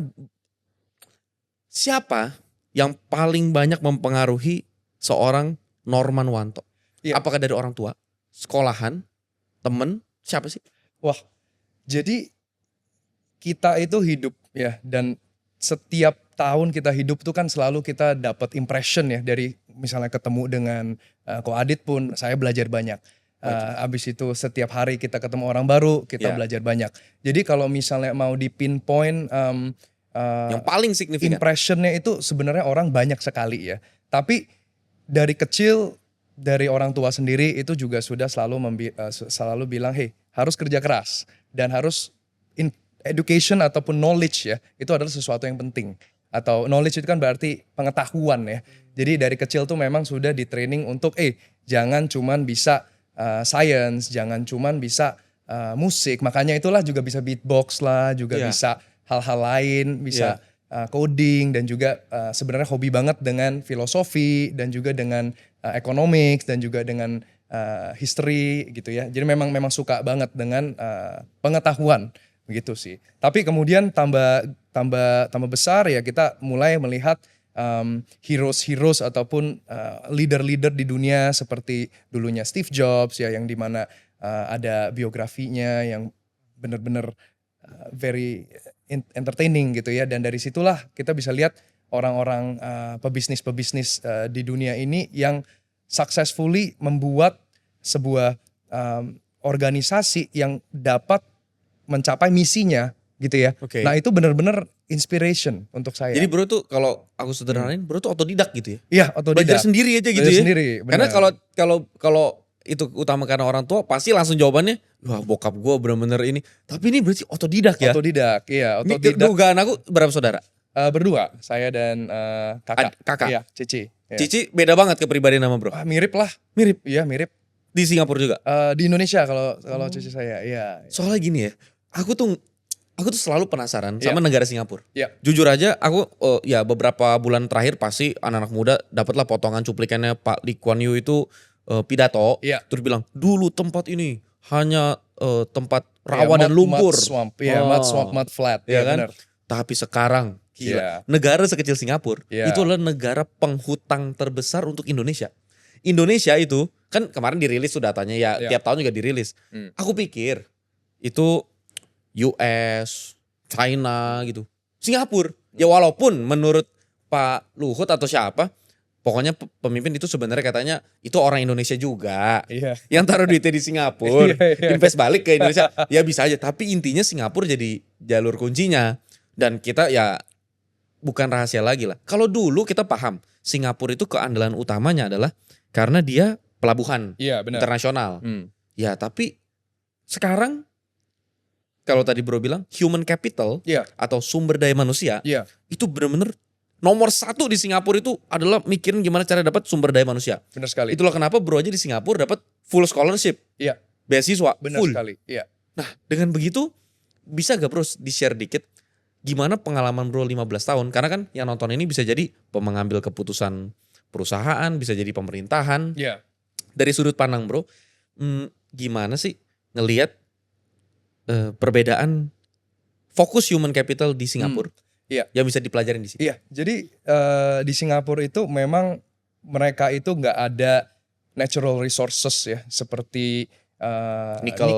siapa yang paling banyak mempengaruhi seorang Norman Wanto? Iya. Apakah dari orang tua, sekolahan, temen, siapa sih? Wah, jadi kita itu hidup ya, dan setiap tahun kita hidup tuh kan selalu kita dapat impression ya dari misalnya ketemu dengan Ko Adit pun saya belajar banyak. Abis itu setiap hari kita ketemu orang baru kita Ya. belajar banyak. Jadi kalau misalnya mau di pinpoint Yang paling signifikan. impressionnya itu sebenarnya orang banyak sekali ya. Tapi dari kecil dari orang tua sendiri itu juga sudah selalu bilang, hey harus kerja keras dan harus education ataupun knowledge ya itu adalah sesuatu yang penting. Atau knowledge itu kan berarti pengetahuan ya. Jadi dari kecil tuh memang sudah di training untuk jangan cuman bisa science, jangan cuman bisa musik. Makanya itulah juga bisa beatbox lah, juga Iya. bisa hal-hal lain, bisa coding dan juga sebenarnya hobi banget dengan filosofi dan juga dengan economics dan juga dengan history gitu ya. Jadi memang suka banget dengan pengetahuan begitu sih. Tapi kemudian tambah besar ya kita mulai melihat heroes ataupun leader-leader di dunia seperti dulunya Steve Jobs ya yang dimana ada biografinya yang benar-benar very entertaining gitu ya, dan dari situlah kita bisa lihat orang-orang pebisnis di dunia ini yang successfully membuat sebuah organisasi yang dapat mencapai misinya gitu ya. Oke. Nah itu benar-benar inspiration untuk saya. Jadi bro tuh kalau aku sederhanain, bro tuh otodidak gitu ya. Iya, Belajar otodidak. sendiri aja gitu Belajar ya. sendiri, Karena benar. kalau itu utama karena orang tua pasti langsung jawabannya, wah bokap gue bener-bener ini. Tapi ini berarti otodidak ya. Otodidak, iya Ini otodidak. dugaan aku berapa saudara? Berdua, saya dan kakak. Kakak. Iya, Cici. Iya. Cici beda banget kepribadian sama bro. Mirip lah. Mirip. Iya, mirip. Di Singapura juga. Di Indonesia kalau Cici saya, iya. Soalnya gini ya, aku tuh selalu penasaran sama Iya. negara Singapura. Iya. Jujur aja aku ya beberapa bulan terakhir pasti anak-anak muda dapatlah potongan cuplikannya Pak Lee Kuan Yew itu pidato. Iya. Terus bilang dulu tempat ini hanya tempat Iya, rawa dan lumpur. Mud swamp, iya, mud swamp, mud flat, Iya iya kan? benar. Tapi sekarang gila, Iya. negara sekecil Singapura Iya. itu adalah negara penghutang terbesar untuk Indonesia. Indonesia itu kan kemarin dirilis tuh datanya ya, Iya. tiap tahun juga dirilis. Aku pikir itu US, China gitu. Singapura. Ya walaupun menurut Pak Luhut atau siapa, pokoknya pemimpin itu sebenarnya katanya itu orang Indonesia juga. Iya. Yang taruh duitnya di Singapura, Iya. invest balik ke Indonesia. Ya bisa aja, tapi intinya Singapura jadi jalur kuncinya. Dan kita ya bukan rahasia lagi lah. Kalau dulu kita paham, Singapura itu keandalan utamanya adalah karena dia pelabuhan Iya, benar. internasional. Hmm. Ya tapi sekarang kalau tadi bro bilang human capital Iya. atau sumber daya manusia Iya. itu benar-benar nomor satu di Singapura itu adalah mikirin gimana cara dapat sumber daya manusia. Benar sekali. Itulah kenapa bro aja di Singapura dapat full scholarship. Iya. Beasiswa Benar full. sekali. Iya. Nah dengan begitu bisa gak bro di-share dikit gimana pengalaman bro 15 tahun. Karena kan yang nonton ini bisa jadi pengambil keputusan perusahaan, bisa jadi pemerintahan. Iya. Dari sudut pandang bro, gimana sih ngelihat perbedaan fokus human capital di Singapura Iya. yang bisa dipelajarin di sini? Iya, jadi di Singapura itu memang mereka itu nggak ada natural resources ya, seperti Nikel,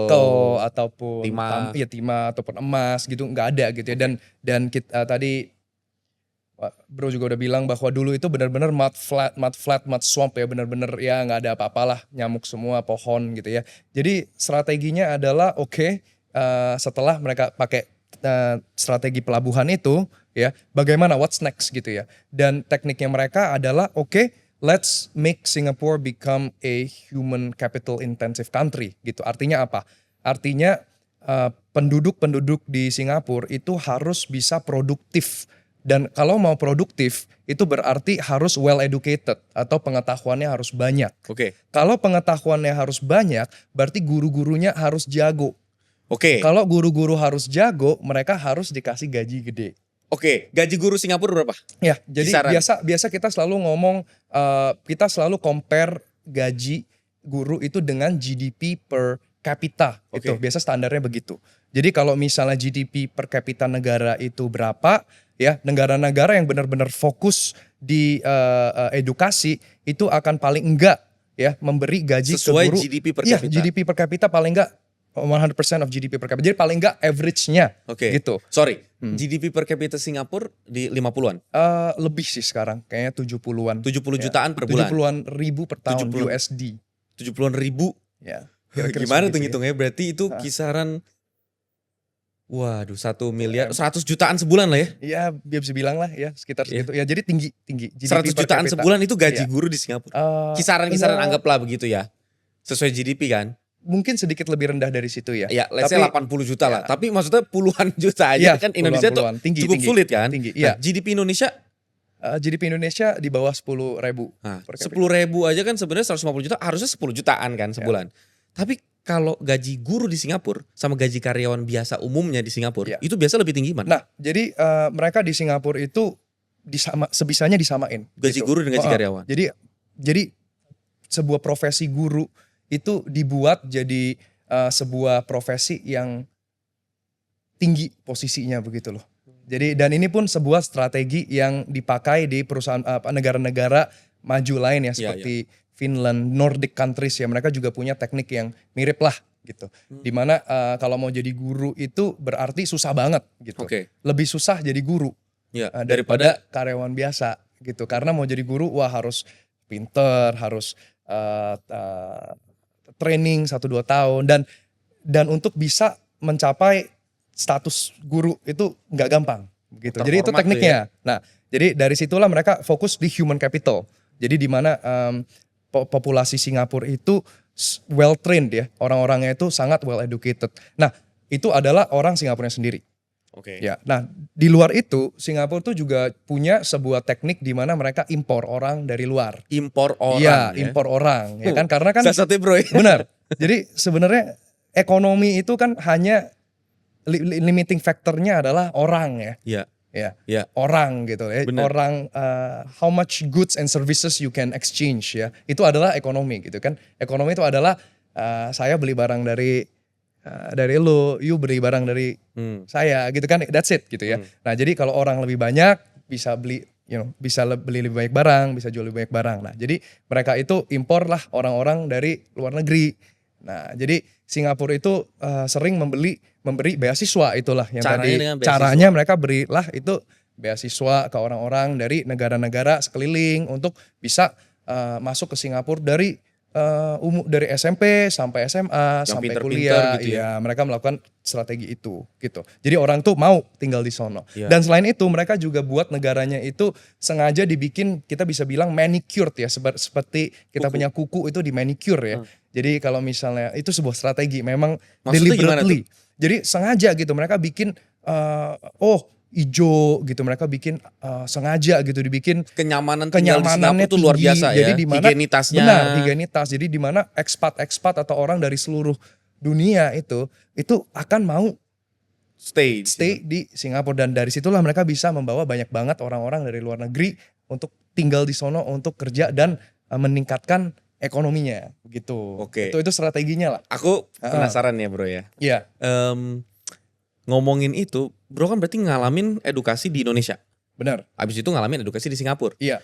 ataupun timah. timah ataupun emas gitu, nggak ada gitu ya. Dan kita tadi Bro juga udah bilang bahwa dulu itu benar-benar mud flat, mud swamp ya, benar-benar ya nggak ada apa-apalah, nyamuk semua, pohon gitu ya. Jadi strateginya adalah setelah mereka pakai strategi pelabuhan itu ya, bagaimana what's next gitu ya. Dan tekniknya mereka adalah let's make Singapore become a human capital intensive country gitu. Artinya apa? Artinya penduduk-penduduk di Singapura itu harus bisa produktif. Dan kalau mau produktif itu berarti harus well educated atau pengetahuannya harus banyak. Oke. Kalau pengetahuannya harus banyak berarti guru-gurunya harus jago. Oke. Kalau guru-guru harus jago, mereka harus dikasih gaji gede. Oke, gaji guru Singapura berapa? Ya, jadi Kisaran. biasa kita selalu ngomong, kita selalu compare gaji guru itu dengan GDP per kapita. Oke. Itu biasa standarnya begitu. Jadi kalau misalnya GDP per kapita negara itu berapa, ya negara-negara yang benar-benar fokus di edukasi itu akan paling enggak ya memberi gaji Sesuai ke guru. GDP per Iya, kapita. GDP per kapita paling enggak 100% of GDP per kapita. Jadi paling enggak average-nya Oke. gitu. Sorry, GDP per kapita Singapura di 50-an. Lebih sih sekarang, kayaknya 70-an. 70 Ya, jutaan per bulan. 70-an ribu per tahun 70-an. USD. 70-an ribu. Ya. Kira-kira Gimana segitu tuh ya. ngitungnya? Berarti itu kisaran, waduh, 1 miliar, 100 jutaan sebulan lah ya. Iya, dia bisa bilang lah ya sekitar Iya. segitu. Ya jadi tinggi. 100 GDP per jutaan kapita. sebulan itu gaji Iya. guru di Singapura. Kisaran-kisaran Ya, anggaplah begitu ya. Sesuai GDP kan. mungkin sedikit lebih rendah dari situ ya. Ya, let's say 80 juta lah. Ya. Tapi maksudnya puluhan juta aja Iya, kan Indonesia puluhan. tuh Tinggi, cukup tinggi. sulit kan. Tinggi, Nah, iya. GDP Indonesia GDP Indonesia di bawah 10.000 nah, per kapita. 10.000 aja kan sebenarnya 150 juta, harusnya 10 jutaan kan sebulan. Tapi kalau gaji guru di Singapura sama gaji karyawan biasa umumnya di Singapura, Iya. itu biasa lebih tinggi mana? Nah, jadi mereka di Singapura itu sebisanya disamain. Gaji gitu. guru dan gaji karyawan. Jadi sebuah profesi guru itu dibuat jadi sebuah profesi yang tinggi posisinya begitu loh. Jadi dan ini pun sebuah strategi yang dipakai di perusahaan negara-negara maju lain ya seperti Finland, Nordic countries ya, mereka juga punya teknik yang mirip lah gitu. Dimana kalau mau jadi guru itu berarti susah banget gitu. Oke. Lebih susah jadi guru Ya, daripada karyawan biasa gitu. Karena mau jadi guru wah harus pinter, harus training 1-2 tahun dan untuk bisa mencapai status guru itu nggak gampang gitu. Jadi itu Terhormat tuh tekniknya. Nah, jadi dari situlah mereka fokus di human capital. Jadi di mana populasi Singapura itu well trained ya, orang-orangnya itu sangat well educated. Nah, itu adalah orang Singapura sendiri. Oke. Ya, nah di luar itu Singapura tuh juga punya sebuah teknik di mana mereka impor orang dari luar. Impor orang. Iya, impor orang, ya kan? Karena kan salah satunya bro ya. benar. Jadi sebenarnya ekonomi itu kan hanya limiting factornya adalah orang ya. Iya. Ya, Iya. orang gitu ya. Benar. Orang how much goods and services you can exchange ya. Itu adalah ekonomi gitu kan. Ekonomi itu adalah saya beli barang dari lu, you beli barang dari saya gitu kan. That's it gitu ya. Nah, jadi kalau orang lebih banyak bisa beli bisa beli lebih banyak barang, bisa jual lebih banyak barang. Nah, jadi mereka itu impor lah orang-orang dari luar negeri. Nah, jadi Singapura itu sering memberi beasiswa itulah yang Caranya tadi dengan beasiswa. caranya mereka berilah itu beasiswa ke orang-orang dari negara-negara sekeliling untuk bisa masuk ke Singapura dari dari SMP sampai SMA Yang sampai pinter-pinter kuliah. gitu ya. Iya, mereka melakukan strategi itu gitu. Jadi orang tuh mau tinggal di sono. Iya. Dan selain itu mereka juga buat negaranya itu sengaja dibikin, kita bisa bilang manicured ya, seperti kita punya kuku itu di manicure ya. Jadi kalau misalnya itu sebuah strategi memang Maksudnya gimana deliberately. Jadi sengaja gitu mereka bikin ijo gitu, mereka bikin sengaja gitu dibikin Kenyamanan tinggal di Singapura kenyamanannya tuh luar tinggi. biasa Jadi ya. di mana Higienitasnya. benar, higienitas. Jadi di mana ekspat atau orang dari seluruh dunia itu akan mau Stay. di Singapura, dan dari situlah mereka bisa membawa banyak banget orang-orang dari luar negeri untuk tinggal di sono untuk kerja dan meningkatkan ekonominya begitu. Oke. Itu strateginya lah. Aku penasaran ya bro ya. Iya, Ngomongin itu, bro kan berarti ngalamin edukasi di Indonesia. benar. Abis itu ngalamin edukasi di Singapura. Iya.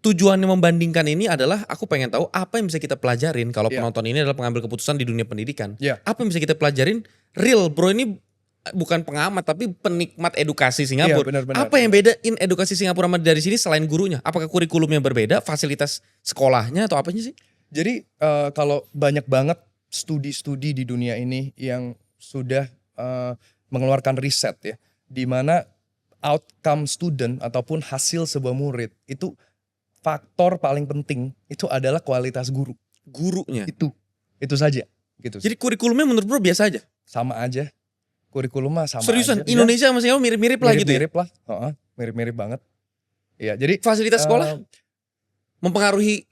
Tujuannya membandingkan ini adalah aku pengen tahu apa yang bisa kita pelajarin kalau Iya. penonton ini adalah pengambil keputusan di dunia pendidikan. Iya. Apa yang bisa kita pelajarin? Real bro ini bukan pengamat tapi penikmat edukasi Singapura. Iya, benar, Apa yang bedain edukasi Singapura sama dari sini selain gurunya? Apakah kurikulumnya berbeda, fasilitas sekolahnya atau apanya sih? Jadi kalau banyak banget studi-studi di dunia ini yang sudah mengeluarkan riset ya, di mana outcome student ataupun hasil sebuah murid itu faktor paling penting itu adalah kualitas guru. Gurunya. Itu saja gitu. Jadi kurikulumnya menurut bro biasa aja? Sama aja. Kurikulum mah sama Seriusan? aja. Indonesia sama Singapura mirip-mirip lah gitu ya? Mirip-mirip lah. Mirip-mirip banget. Iya, jadi Fasilitas sekolah mempengaruhi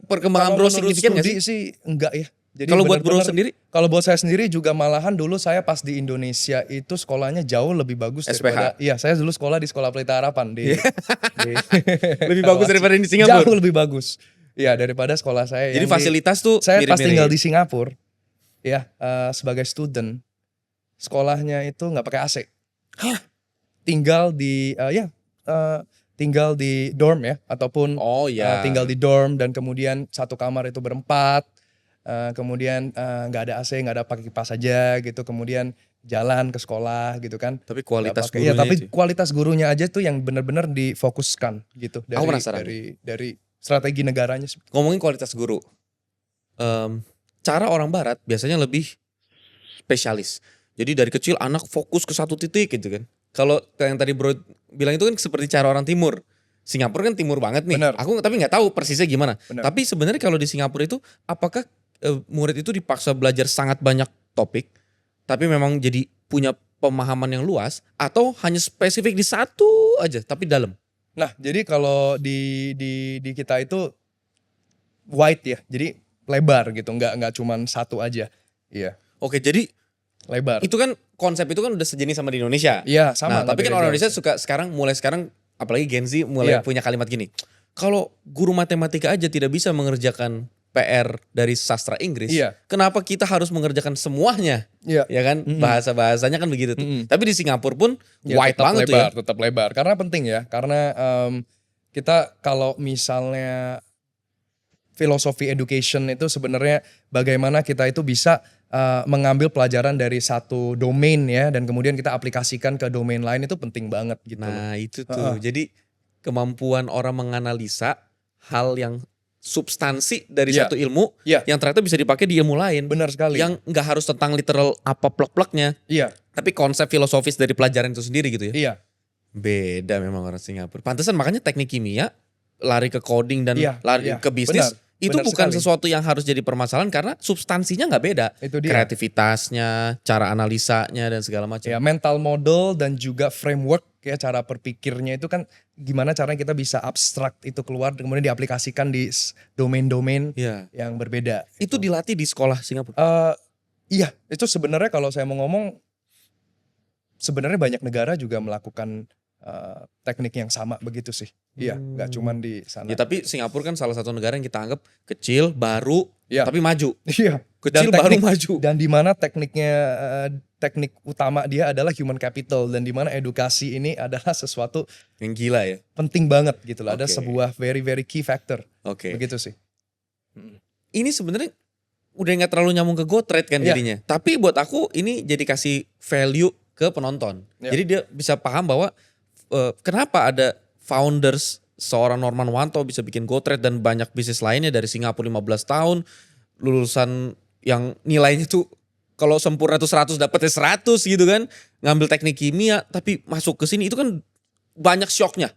perkembangan kalau bro menurut signifikan gak studi sih? sih enggak ya. Jadi Kalau buat bro benar-benar- sendiri? Kalau buat saya sendiri juga malahan dulu saya pas di Indonesia itu sekolahnya jauh lebih bagus SPH. daripada. Iya, saya dulu sekolah di Sekolah Pelita Harapan di Lebih bagus daripada di Singapura? Jauh lebih bagus. Iya, daripada sekolah saya. Jadi yang fasilitas tuh saya pas mirip-mirip. tinggal di Singapura, ya sebagai student, sekolahnya itu nggak pakai AC. Tinggal di tinggal di dorm ya, ataupun Oh iya. tinggal di dorm dan kemudian satu kamar itu berempat. Kemudian nggak ada AC, nggak ada pakai kipas saja gitu. Kemudian jalan ke sekolah gitu kan. Tapi kualitas Nggak pakai- iya, gurunya tapi itu. kualitas gurunya aja tuh yang benar-benar difokuskan gitu Aku penasaran. dari strategi negaranya. Ngomongin kualitas guru. Cara orang barat biasanya lebih spesialis. Jadi dari kecil anak fokus ke satu titik gitu kan. Kalau yang tadi bro bilang itu kan seperti cara orang timur. Singapura kan timur banget nih. Benar. Aku tapi nggak tahu persisnya gimana. Benar. Tapi sebenarnya kalau di Singapura itu apakah murid itu dipaksa belajar sangat banyak topik, tapi memang jadi punya pemahaman yang luas, atau hanya spesifik di satu aja tapi dalam? Nah, jadi kalau di kita itu wide ya, jadi lebar gitu, nggak cuman satu aja. Iya, Oke, jadi lebar. itu kan konsep itu kan udah sejenis sama di Indonesia. Iya, sama. Nah, tapi kan beda orang jauh. Indonesia suka mulai sekarang apalagi Gen Z mulai Iya. punya kalimat gini. Kalau guru matematika aja tidak bisa mengerjakan PR dari sastra Inggris, Iya. kenapa kita harus mengerjakan semuanya? Iya. Ya kan? Bahasa-bahasanya kan begitu tuh. Mm-mm. Tapi di Singapura pun Ya, wide tetap banget lebar, tuh ya. tetap lebar. Karena penting ya, karena kita kalau misalnya filosofi education itu sebenarnya bagaimana kita itu bisa mengambil pelajaran dari satu domain ya, dan kemudian kita aplikasikan ke domain lain itu penting banget gitu loh. Nah, itu tuh. Jadi kemampuan orang menganalisa hal yang substansi dari Iya. satu ilmu Iya. yang ternyata bisa dipakai di ilmu lain. Benar sekali. Yang nggak harus tentang literal apa plek-pleknya, Iya, tapi konsep filosofis dari pelajaran itu sendiri gitu ya. iya. Beda memang orang Singapura. Pantesan makanya teknik kimia lari ke coding dan Iya, lari iya. ke bisnis. Benar, Itu benar bukan sekali. sesuatu yang harus jadi permasalahan karena substansinya nggak beda. Itu dia. Kreativitasnya, cara analisanya dan segala macam. Ya, mental model dan juga framework ya, cara berpikirnya itu kan gimana caranya kita bisa abstrak itu keluar kemudian diaplikasikan di domain-domain Iya. yang berbeda. Itu dilatih di sekolah Singapura. Iya, itu sebenarnya kalau saya mau ngomong sebenarnya banyak negara juga melakukan teknik yang sama begitu sih. Iya, nggak cuman di sana. Ya tapi Singapura kan salah satu negara yang kita anggap kecil, baru, Iya. tapi maju. Iya. Kecil Dan baru teknik- maju. Dan di mana tekniknya teknik utama dia adalah human capital, dan di mana edukasi ini adalah sesuatu Yang gila ya. penting banget gitu loh. Ada Oke. sebuah very very key factor. Oke. Begitu sih. Ini sebenarnya udah nggak terlalu nyambung ke GoTrade kan Iya. jadinya. Tapi buat aku ini jadi kasih value ke penonton. Iya. Jadi dia bisa paham bahwa kenapa ada founders seorang Norman Wanto bisa bikin GoTrade dan banyak bisnis lainnya dari Singapura 15 tahun. Lulusan yang nilainya tuh kalau sempurna tuh 100 dapetnya 100 gitu kan. Ngambil teknik kimia tapi masuk ke sini itu kan banyak shocknya.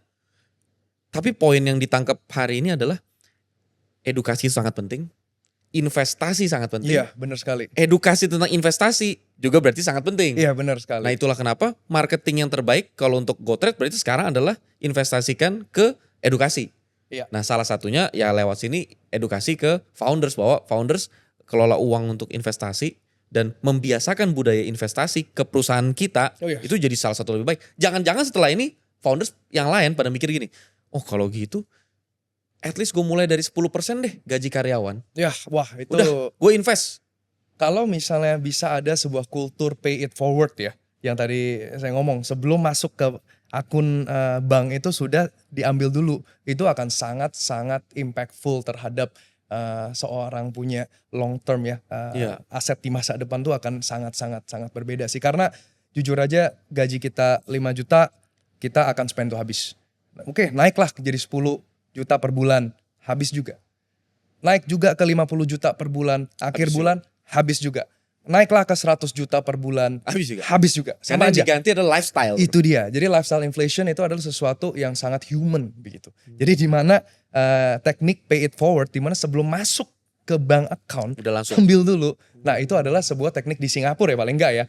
Tapi poin yang ditangkap hari ini adalah edukasi sangat penting. Investasi sangat penting. Iya, benar sekali. Edukasi tentang investasi juga berarti sangat penting. Iya, benar sekali. Nah itulah kenapa marketing yang terbaik kalau untuk GoTrade berarti sekarang adalah investasikan ke edukasi. Iya. Nah salah satunya ya lewat sini edukasi ke founders bahwa founders kelola uang untuk investasi dan membiasakan budaya investasi ke perusahaan kita. Oh, iya. Itu jadi salah satu lebih baik. Jangan-jangan setelah ini founders yang lain pada mikir gini, oh kalau gitu at least gue mulai dari 10% deh gaji karyawan. Ya, wah itu Udah, gue invest. kalau misalnya bisa ada sebuah kultur pay it forward ya, yang tadi saya ngomong sebelum masuk ke akun bank itu sudah diambil dulu, itu akan sangat-sangat impactful terhadap seorang punya long term ya Iya. aset di masa depan tuh akan sangat berbeda sih, karena jujur aja gaji kita 5 juta kita akan spend tuh habis. Oke, naiklah jadi 10 juta per bulan, habis juga. Naik juga ke 50 juta per bulan, akhir Habis bulan habis juga. Naiklah ke 100 juta per bulan, Habis juga. habis juga. Karena Sama yang aja. diganti adalah lifestyle. Bro. Itu dia. Jadi lifestyle inflation itu adalah sesuatu yang sangat human begitu. Jadi di mana teknik pay it forward, di mana sebelum masuk ke bank account Udah langsung. ambil dulu. Nah, itu adalah sebuah teknik di Singapura ya paling enggak ya,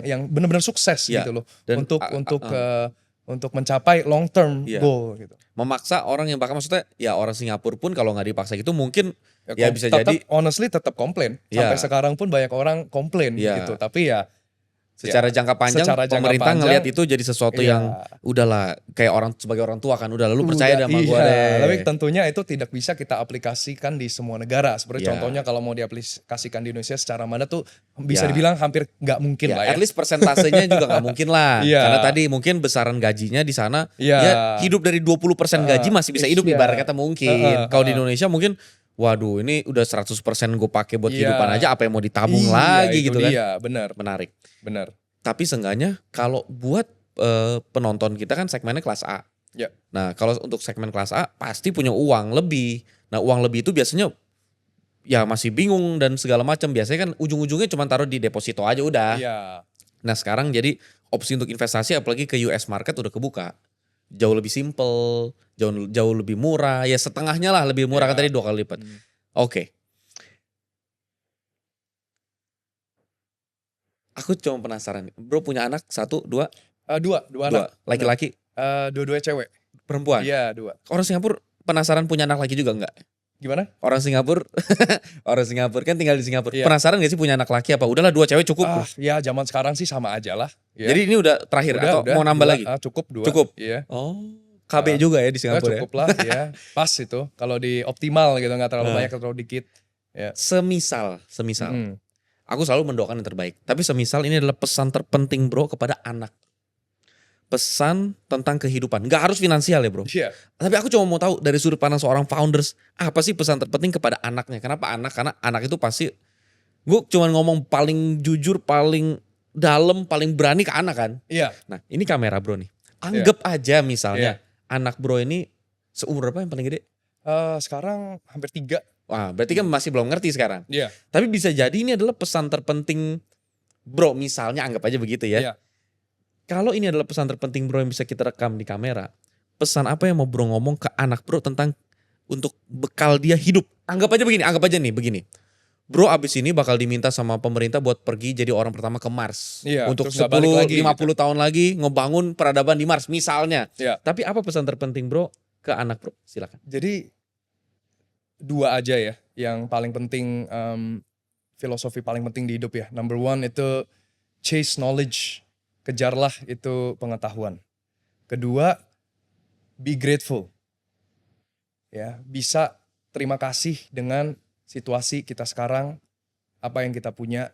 yang benar-benar sukses Ya, gitu loh. dan, Untuk mencapai long term Iya. goal gitu. Memaksa orang yang bahkan maksudnya ya orang Singapura pun kalau nggak dipaksa gitu mungkin ya bisa tetap, jadi honestly tetap komplain. Iya. Sampai sekarang pun banyak orang komplain Iya. gitu. Tapi ya secara jangka panjang secara jangka pemerintah panjang, ngelihat itu jadi sesuatu iya. yang udahlah kayak orang sebagai orang tua kan udah lu percaya udah, sama gua deh. Tapi tentunya itu tidak bisa kita aplikasikan di semua negara. Seperti Iya. contohnya kalau mau diaplikasikan di Indonesia secara mana tuh bisa Iya. dibilang hampir nggak mungkin Ya, lah ya. at least persentasenya juga nggak mungkin lah. Iya. Karena tadi mungkin besaran gajinya di sana Iya. ya hidup dari 20% gaji masih bisa hidup iya. ibarat kata mungkin. Kalau di Indonesia mungkin waduh ini udah 100% gue pakai buat Iya. kehidupan aja apa yang mau ditabung Iya, lagi itu gitu kan. dia, benar, Menarik. benar. Tapi seenggaknya kalau buat penonton kita kan segmennya kelas A. Ya. Nah kalau untuk segmen kelas A pasti punya uang lebih. Nah uang lebih itu biasanya ya masih bingung dan segala macam. Biasanya kan ujung-ujungnya cuma taruh di deposito aja udah. Iya. Nah sekarang jadi opsi untuk investasi apalagi ke US market udah kebuka. Jauh lebih simple, jauh lebih murah. Ya setengahnya lah lebih murah Ya. kan tadi 2 kali lipat. Oke. Aku cuma penasaran. Bro punya anak 1, 2? Dua anak. Laki-laki, Dua-duanya cewek. perempuan? Iya, 2. Orang Singapura penasaran punya anak laki juga enggak? Gimana? Orang Singapura, orang Singapura kan tinggal di Singapura. Iya. Penasaran gak sih punya anak laki apa? Udahlah 2 cewek cukup. Bro. Ya zaman sekarang sih sama aja lah. Ya. Jadi ini udah terakhir atau mau nambah 2, lagi? Cukup 2. Cukup? Iya. Oh, KB juga ya di Singapura ya? Cukup lah ya. Pas itu. Kalau di optimal gitu, nggak terlalu Nah. banyak atau terlalu dikit. Semisal, Mm. aku selalu mendoakan yang terbaik. Tapi semisal ini adalah pesan terpenting bro kepada anak. Pesan tentang kehidupan. Nggak harus finansial ya bro. Iya. Tapi aku cuma mau tahu dari sudut pandang seorang founders. Apa sih pesan terpenting kepada anaknya? Kenapa anak? Karena anak itu pasti. Gue cuma ngomong paling jujur, paling dalam, paling berani ke anak kan. Iya. Nah ini kamera bro nih. Anggap aja misalnya. Anak bro ini seumur berapa yang paling gede? Sekarang hampir 3. Wah berarti kan masih belum ngerti sekarang. Iya. Tapi bisa jadi ini adalah pesan terpenting bro, misalnya anggap aja begitu ya. Iya. Kalau ini adalah pesan terpenting bro yang bisa kita rekam di kamera, pesan apa yang mau bro ngomong ke anak bro tentang untuk bekal dia hidup? Anggap aja nih begini. Bro abis ini bakal diminta sama pemerintah buat pergi jadi orang pertama ke Mars. Iya, Untuk terus nggak balik 10, lagi 50 tahun lagi ngebangun peradaban di Mars misalnya. Iya. Tapi apa pesan terpenting bro ke anak bro? Silakan. Jadi 2 aja ya yang paling penting, filosofi paling penting di hidup ya. Number 1 itu chase knowledge, kejarlah itu pengetahuan. Kedua, be grateful. Ya, bisa terima kasih dengan situasi kita sekarang, apa yang kita punya.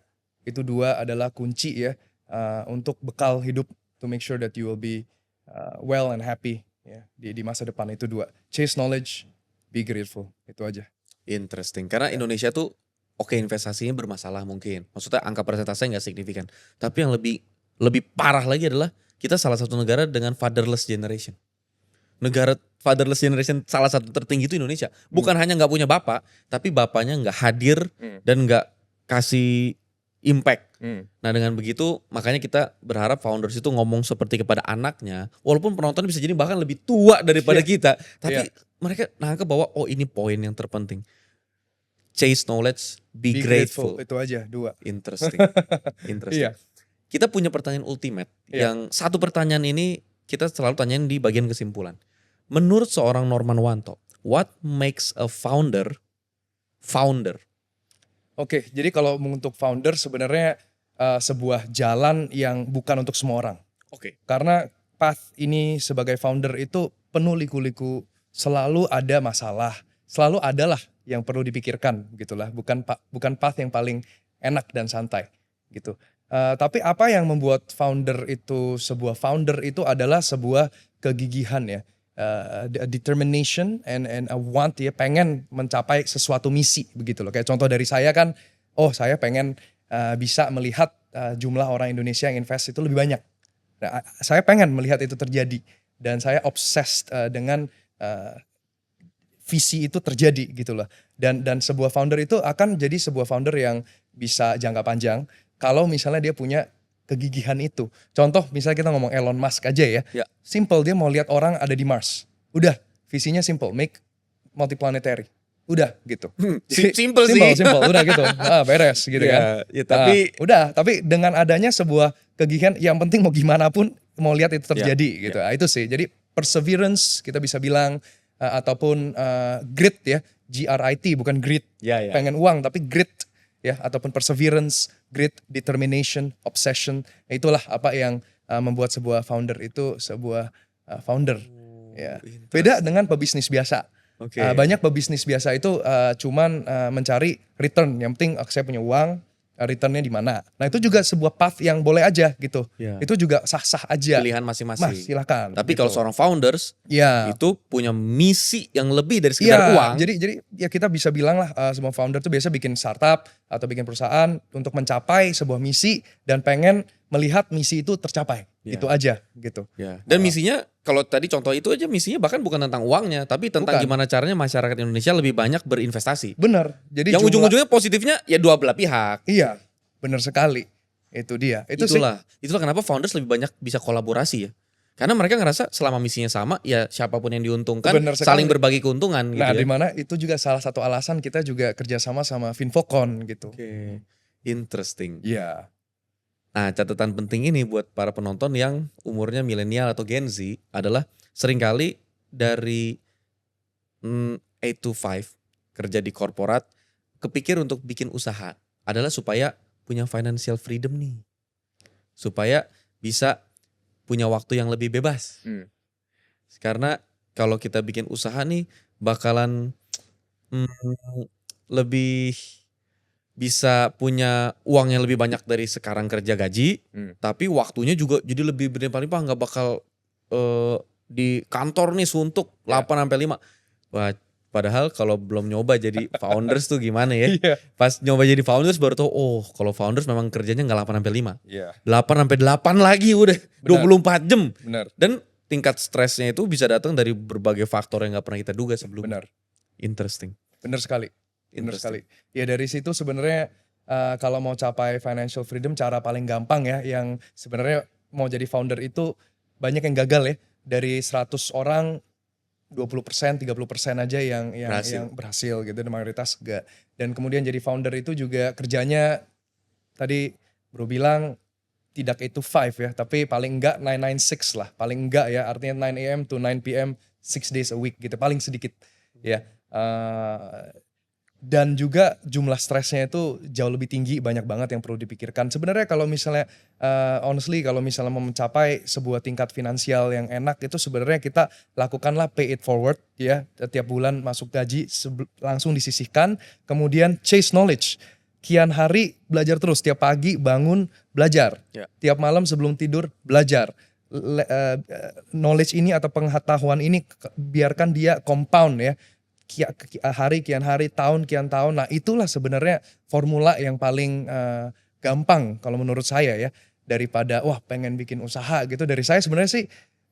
Itu 2 adalah kunci ya untuk bekal hidup, to make sure that you will be well and happy ya di masa depan. Itu 2. Chase knowledge, be grateful. Itu aja. Interesting. Karena Indonesia tuh oke investasinya bermasalah mungkin. Maksudnya angka persentasenya nggak signifikan. Tapi yang lebih parah lagi adalah kita salah satu negara dengan fatherless generation. Negara fatherless generation salah satu tertinggi itu Indonesia. Bukan hanya nggak punya bapak, tapi bapaknya nggak hadir dan nggak kasih impact. Nah dengan begitu makanya kita berharap founders itu ngomong seperti kepada anaknya. Walaupun penonton bisa jadi bahkan lebih tua daripada kita. Tapi mereka nangkep bahwa oh ini poin yang terpenting. Chase knowledge, be grateful. Itu aja 2. Interesting. Iya. Kita punya pertanyaan ultimate. Yang satu pertanyaan ini kita selalu tanyain di bagian kesimpulan. Menurut seorang Norman Wanto, what makes a founder? Oke, jadi kalau untuk founder sebenarnya sebuah jalan yang bukan untuk semua orang. Oke. Karena path ini sebagai founder itu penuh liku-liku, selalu ada masalah, selalu adalah yang perlu dipikirkan gitulah, bukan path yang paling enak dan santai gitu. Tapi apa yang membuat sebuah founder itu adalah sebuah kegigihan ya, determination and a want ya, pengen mencapai sesuatu misi begitu loh. Kayak contoh dari saya kan, saya pengen bisa melihat jumlah orang Indonesia yang invest itu lebih banyak. Nah, saya pengen melihat itu terjadi dan saya obsessed dengan visi itu terjadi gitu loh. Dan sebuah founder itu akan jadi sebuah founder yang bisa jangka panjang kalau misalnya dia punya kegigihan itu. Contoh misalnya kita ngomong Elon Musk aja ya. Ya. Simple, dia mau lihat orang ada di Mars. Udah, visinya simple, make multiplanetary. Udah gitu. Simple sih. Simple, udah gitu. Beres gitu kan. Ya, tapi Tapi dengan adanya sebuah kegigihan, yang penting mau gimana pun mau lihat itu terjadi gitu. Nah, itu sih. Jadi perseverance kita bisa bilang ataupun grit ya, GRIT bukan grit. Ya. Pengen uang tapi grit ya, ataupun perseverance, grit, determination, obsession. Itulah apa yang membuat sebuah founder itu sebuah founder. Ya. Beda dengan pebisnis biasa. Oke. Banyak pebisnis biasa itu cuman mencari return. Yang penting saya punya uang, returnnya di mana. Nah itu juga sebuah path yang boleh aja gitu. Ya. Itu juga sah-sah aja. Pilihan masing-masing. Mas, silakan. Tapi gitu. kalau seorang founders Ya. itu punya misi yang lebih dari sekedar uang. Jadi ya kita bisa bilang lah semua founder tuh biasa bikin startup atau bikin perusahaan untuk mencapai sebuah misi dan pengen melihat misi itu tercapai. Ya. Itu aja gitu. Ya. Dan misinya kalau tadi contoh itu aja, misinya bahkan bukan tentang uangnya, tapi tentang Bukan. gimana caranya masyarakat Indonesia lebih banyak berinvestasi. Benar. Jadi Yang ujung-ujungnya positifnya ya dua belah pihak. Iya, benar sekali. Itu dia. Itulah kenapa founders lebih banyak bisa kolaborasi ya. Karena mereka ngerasa selama misinya sama, ya siapapun yang diuntungkan Benar sekali. saling berbagi keuntungan gitu Nah, ya. dimana itu juga salah satu alasan kita juga kerjasama sama Finfocon gitu. Oke, interesting. Iya. Nah, catatan penting ini buat para penonton yang umurnya milenial atau Gen Z adalah seringkali dari 8 to 5 kerja di korporat, kepikir untuk bikin usaha adalah supaya punya financial freedom nih. Supaya bisa punya waktu yang lebih bebas. Karena kalau kita bikin usaha nih bakalan lebih bisa punya uang yang lebih banyak dari sekarang kerja gaji, tapi waktunya juga jadi lebih berlimpah-limpah, nggak bakal di kantor nih suntuk 8 sampai 5. Wah, padahal kalau belum nyoba jadi founders tuh gimana ya? Iya. Pas nyoba jadi founders baru tahu, kalau founders memang kerjanya nggak 8 sampai 5. Iya. 8 sampai 8 lagi udah Benar. 24 jam. Benar. Dan tingkat stresnya itu bisa datang dari berbagai faktor yang nggak pernah kita duga sebelumnya. Benar. Interesting. Benar sekali. Benar Interesting. sekali. Ya dari situ sebenarnya kalau mau capai financial freedom, cara paling gampang ya yang sebenarnya mau jadi founder itu banyak yang gagal ya. Dari 100 orang 20%, 30% aja yang berhasil gitu, dan mayoritas enggak. Dan kemudian jadi founder itu juga kerjanya tadi Bro bilang tidak 8 to 5 ya, tapi paling enggak 996 lah, paling enggak ya, artinya 9 AM to 9 PM 6 days a week gitu, paling sedikit ya. Dan juga jumlah stresnya itu jauh lebih tinggi, banyak banget yang perlu dipikirkan. Sebenarnya kalau misalnya honestly kalau misalnya mau mencapai sebuah tingkat finansial yang enak itu sebenarnya kita lakukanlah pay it forward ya. Tiap bulan masuk gaji langsung disisihkan, kemudian chase knowledge. Kian hari belajar terus, tiap pagi bangun belajar. Ya. Tiap malam sebelum tidur belajar. Knowledge ini atau pengetahuan ini biarkan dia compound ya. Hari kian hari, tahun kian tahun. Nah itulah sebenarnya formula yang paling gampang kalau menurut saya ya, daripada pengen bikin usaha gitu. Dari saya sebenarnya sih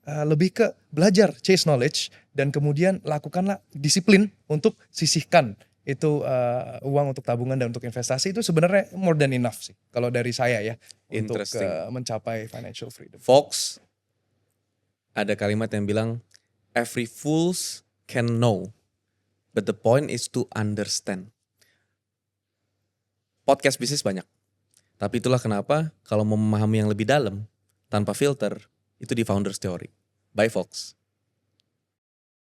lebih ke belajar, chase knowledge, dan kemudian lakukanlah disiplin untuk sisihkan itu uang untuk tabungan dan untuk investasi. Itu sebenarnya more than enough sih kalau dari saya ya, untuk mencapai financial freedom. Fox, ada kalimat yang bilang every fools can know, but the point is to understand. Podcast bisnis banyak. Tapi itulah kenapa kalau mau memahami yang lebih dalam, tanpa filter, itu di Founders Theory. By Fox.